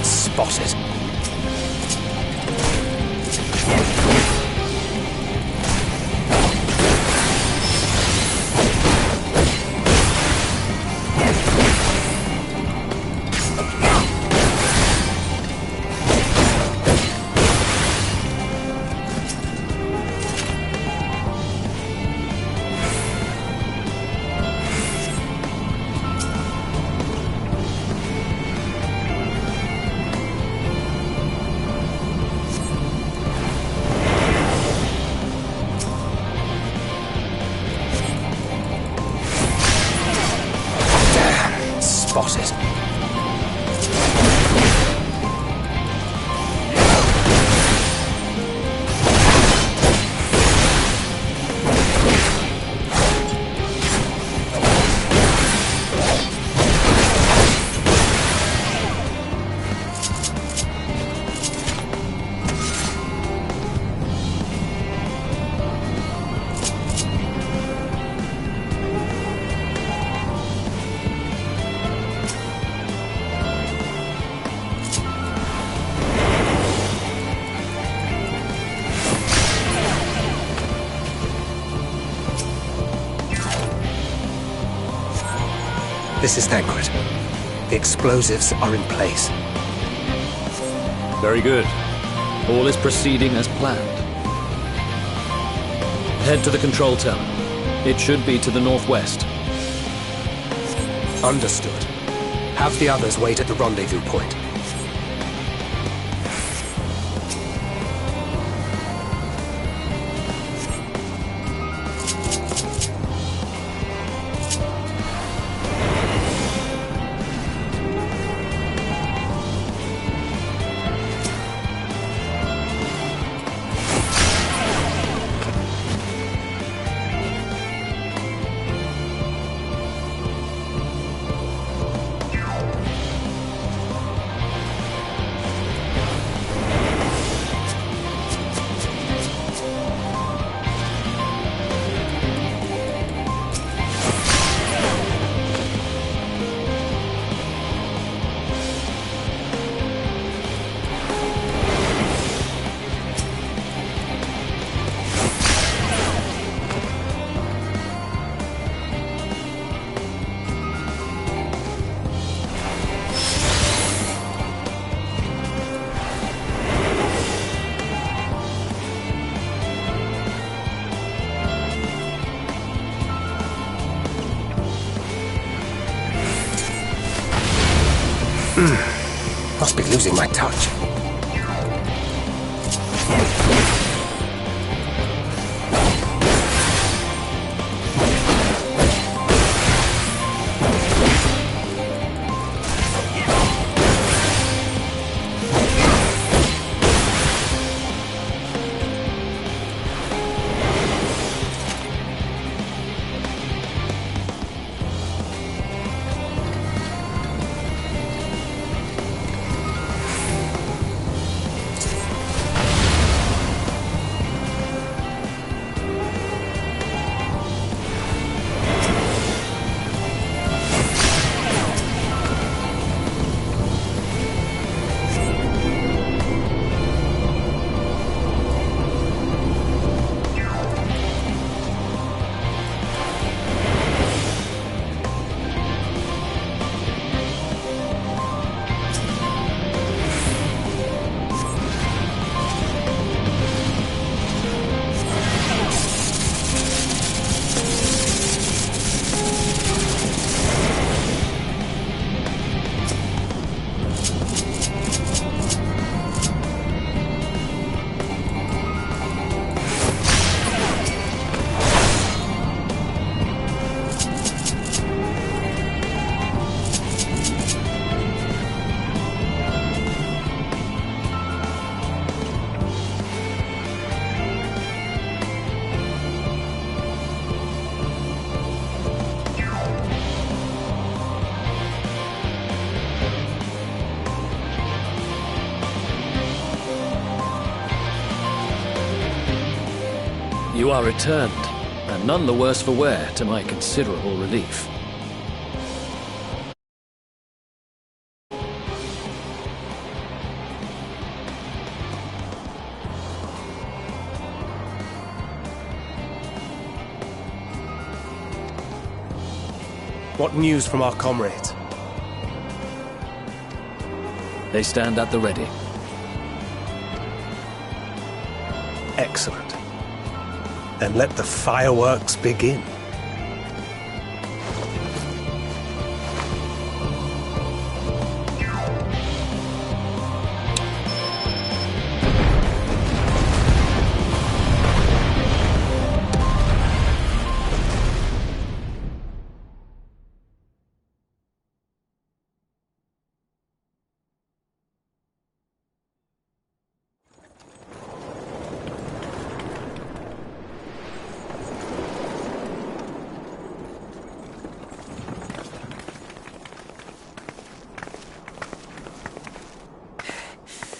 Speaker 5: Spotted. Spotted. This is Thancred. The explosives are in place.
Speaker 15: Very good. All is proceeding as planned. Head to the control tower. It should be to the northwest.
Speaker 5: Understood. Have the others wait at the rendezvous point. Must be losing my touch.
Speaker 15: You are returned, and none the worse for wear, to my considerable relief.
Speaker 5: What news from our comrades?
Speaker 15: They stand at the ready.
Speaker 5: Excellent. Then let the fireworks begin.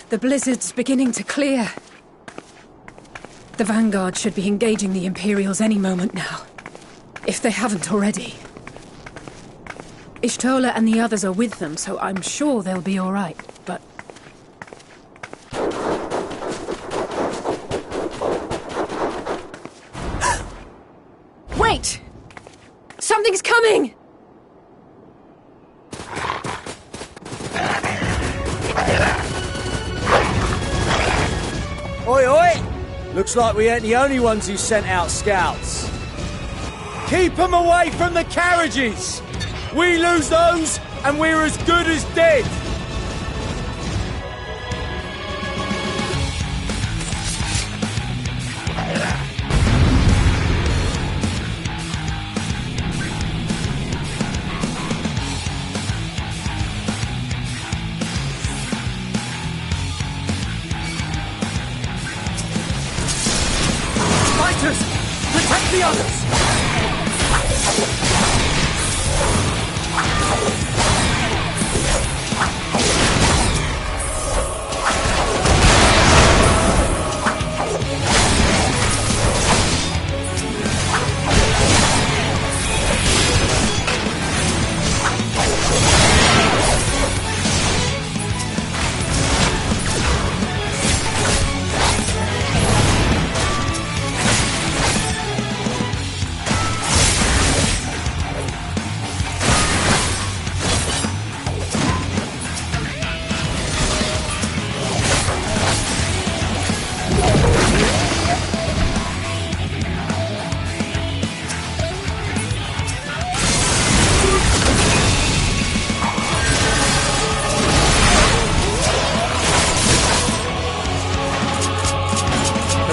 Speaker 7: The blizzard's beginning to clear. The Vanguard should be engaging the Imperials any moment now, if they haven't already. Ishtola and the others are with them, so I'm sure they'll be all right, but... Wait! Something's coming!
Speaker 9: Oi, oi! Looks like we ain't the only ones who sent out scouts. Keep them away from the carriages! We lose those, and we're as good as dead! Protect the others!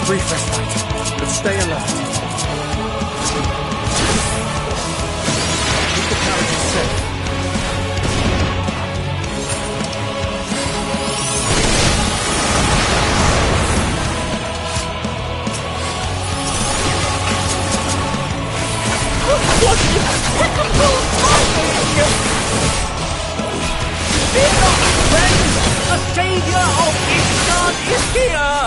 Speaker 9: Brief respite, but stay alert. Keep the carriages safe.
Speaker 18: What impeccable timing! Fear not, friends! The savior of Ishgard is here!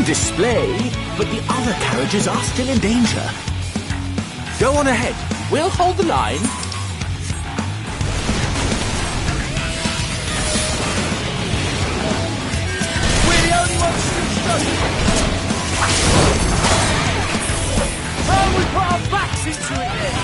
Speaker 12: Display, but the other carriages are still in danger. Go on ahead. We'll hold the line.
Speaker 18: Oh, we put our backs into it then!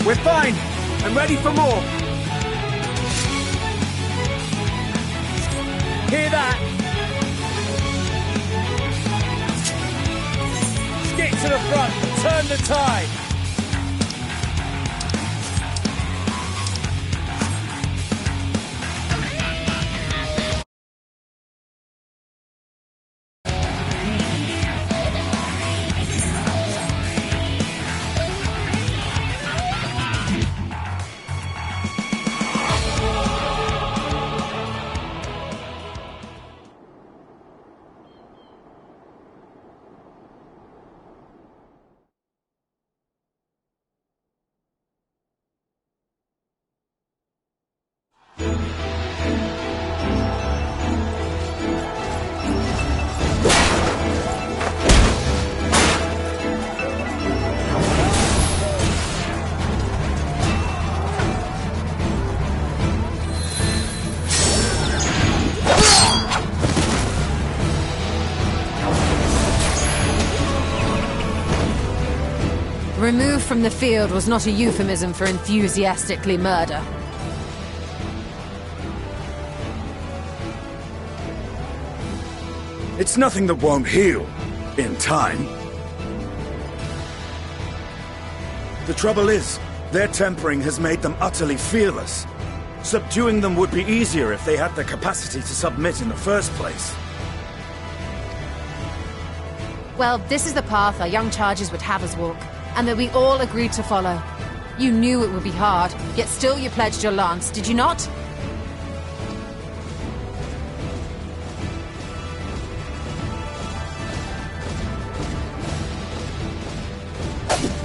Speaker 8: We're fine, and ready for more.
Speaker 18: Hear that? Stick to the front, turn the tide.
Speaker 6: Removed from the field was not a euphemism for enthusiastically murder.
Speaker 17: It's nothing that won't heal in time. The trouble is, their tempering has made them utterly fearless. Subduing them would be easier if they had the capacity to submit in the first place.
Speaker 6: Well, this is the path our young charges would have us walk, and that we all agreed to follow. You knew it would be hard, yet still you pledged your lance, did you not?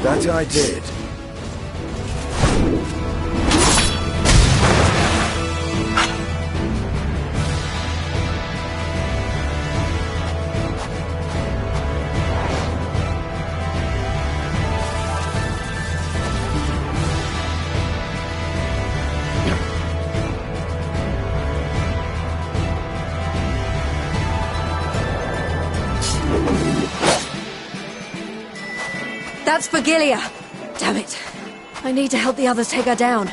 Speaker 17: That I did.
Speaker 11: That's Virgilia! Damn it. I need to help the others take her down.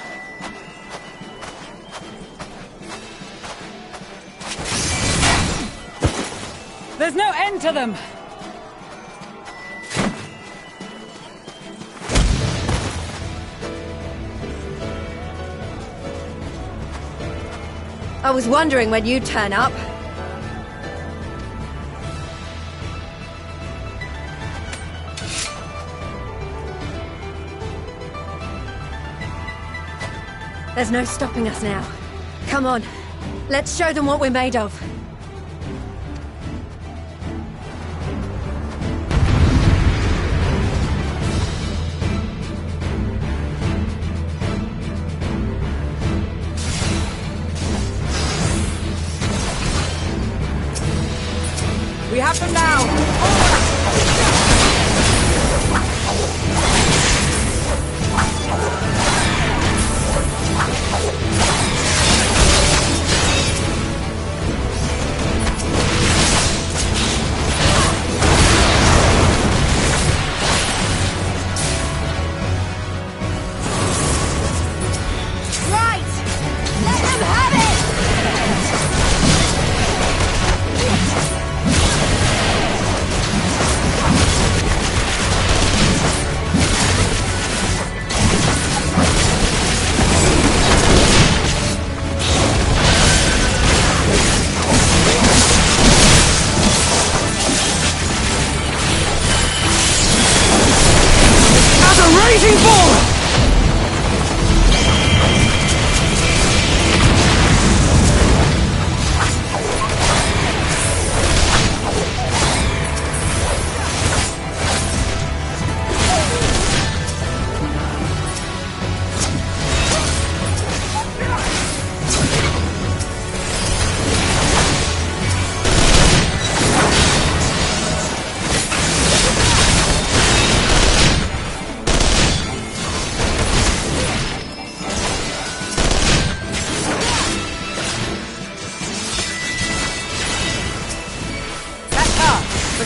Speaker 7: There's no end to them!
Speaker 11: I was wondering when you'd turn up. There's no stopping us now. Come on, let's show them what we're made of.
Speaker 18: Raging ball!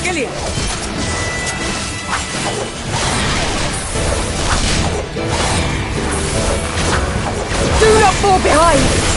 Speaker 18: Gillian! Do not fall behind!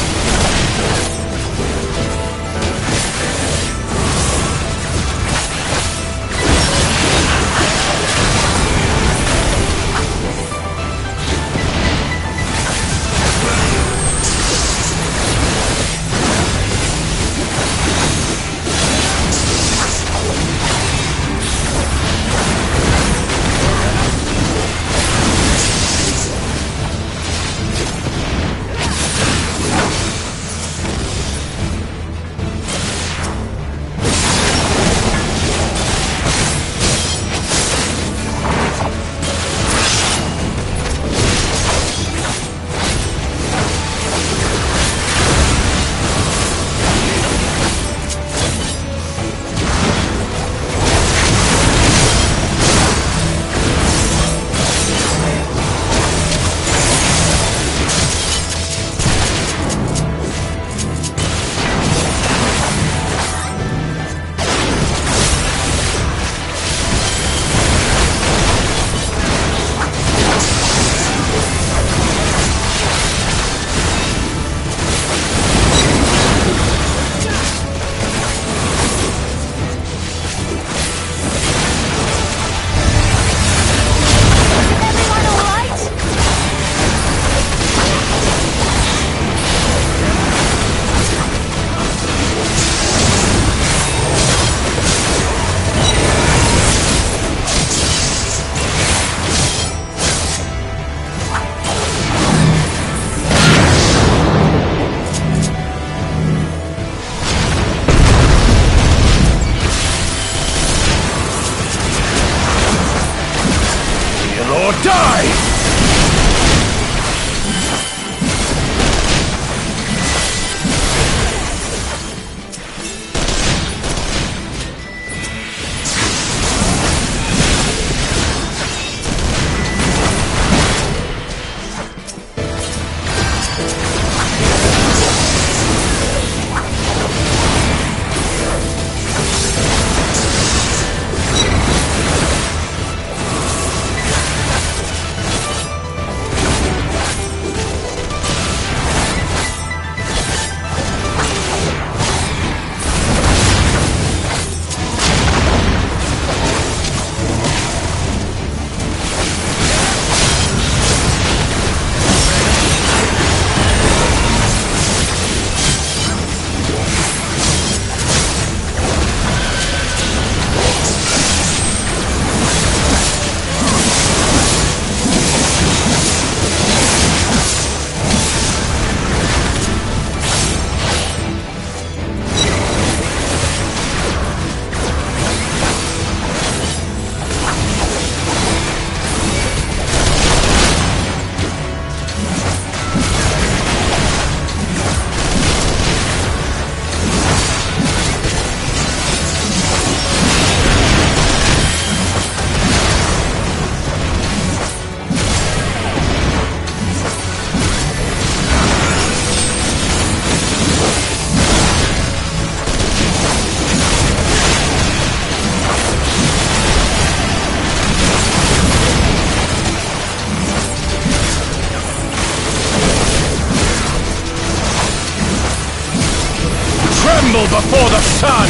Speaker 19: before the sun!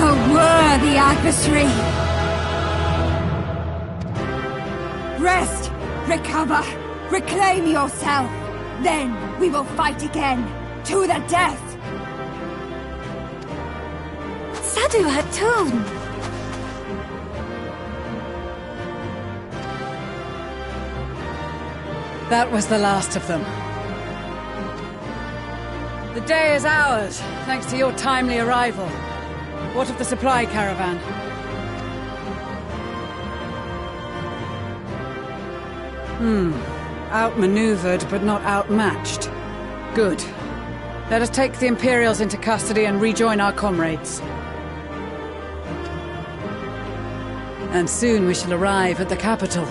Speaker 13: A worthy adversary! Rest! Recover! Reclaim yourself! Then we will fight again! To the death!
Speaker 14: Sadu Hatun!
Speaker 7: That was the last of them. The day is ours, thanks to your timely arrival. What of the supply caravan? Outmaneuvered, but not outmatched. Good. Let us take the Imperials into custody and rejoin our comrades. And soon we shall arrive at the capital.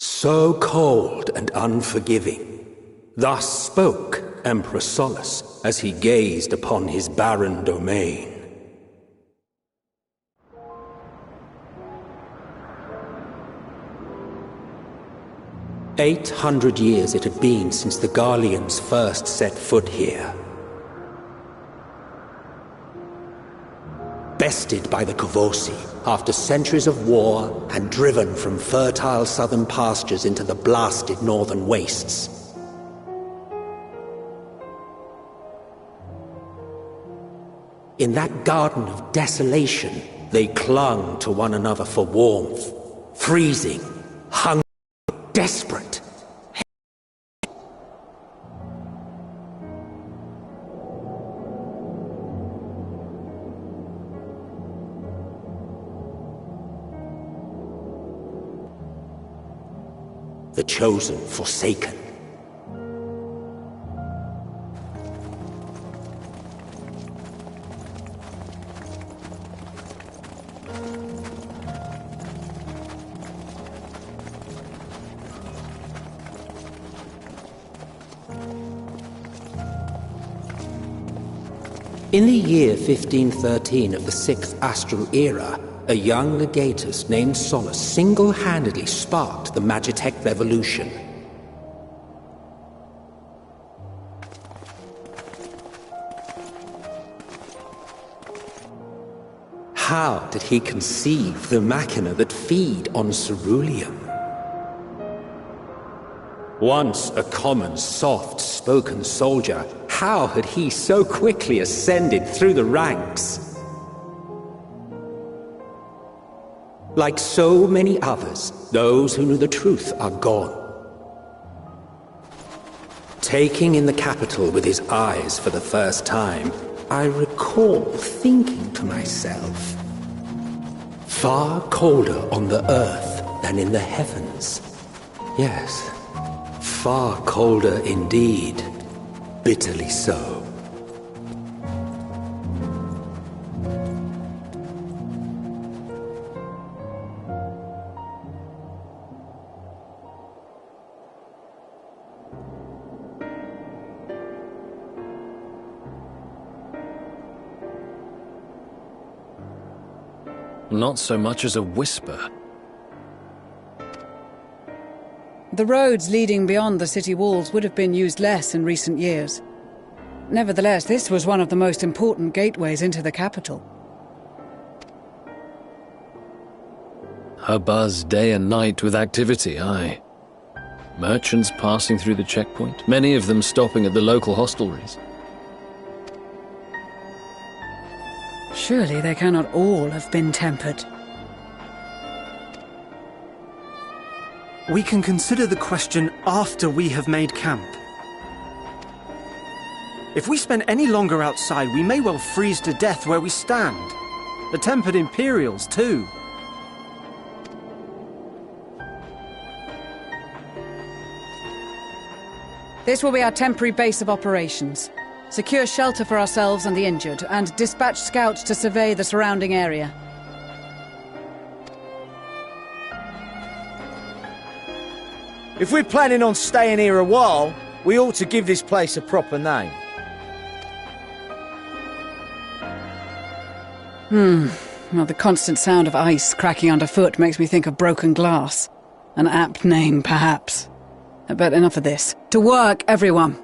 Speaker 16: So cold and unforgiving. Thus spoke Emperor Solus as he gazed upon his barren domain. "800 years it had been since the Garleans first set foot here. Bested by the Kovosi after centuries of war and driven from fertile southern pastures into the blasted northern wastes. In that garden of desolation, they clung to one another for warmth, freezing, hungry, desperate. The chosen forsaken. In the year 1513 of the 6th Astral Era, a young legatus named Solus single-handedly sparked the Magitech revolution. How did he conceive the machina that feed on ceruleum? Once a common, soft-spoken soldier, how had he so quickly ascended through the ranks? Like so many others, those who knew the truth are gone. Taking in the capital with his eyes for the first time, I recall thinking to myself, far colder on the earth than in the heavens. Yes, far colder indeed, bitterly so.
Speaker 15: Not so much as a whisper.
Speaker 7: The roads leading beyond the city walls would have been used less in recent years. Nevertheless, this was one of the most important gateways into the capital.
Speaker 15: A buzz day and night with activity, aye. Merchants passing through the checkpoint, many of them stopping at the local hostelries.
Speaker 7: Surely they cannot all have been tempered.
Speaker 8: We can consider the question after we have made camp. If we spend any longer outside, we may well freeze to death where we stand. The tempered Imperials, too.
Speaker 7: This will be our temporary base of operations. Secure shelter for ourselves and the injured, and dispatch scouts to survey the surrounding area.
Speaker 9: If we're planning on staying here a while, we ought to give this place a proper name.
Speaker 7: Well, the constant sound of ice cracking underfoot makes me think of broken glass. An apt name, perhaps. But enough of this. To work, everyone!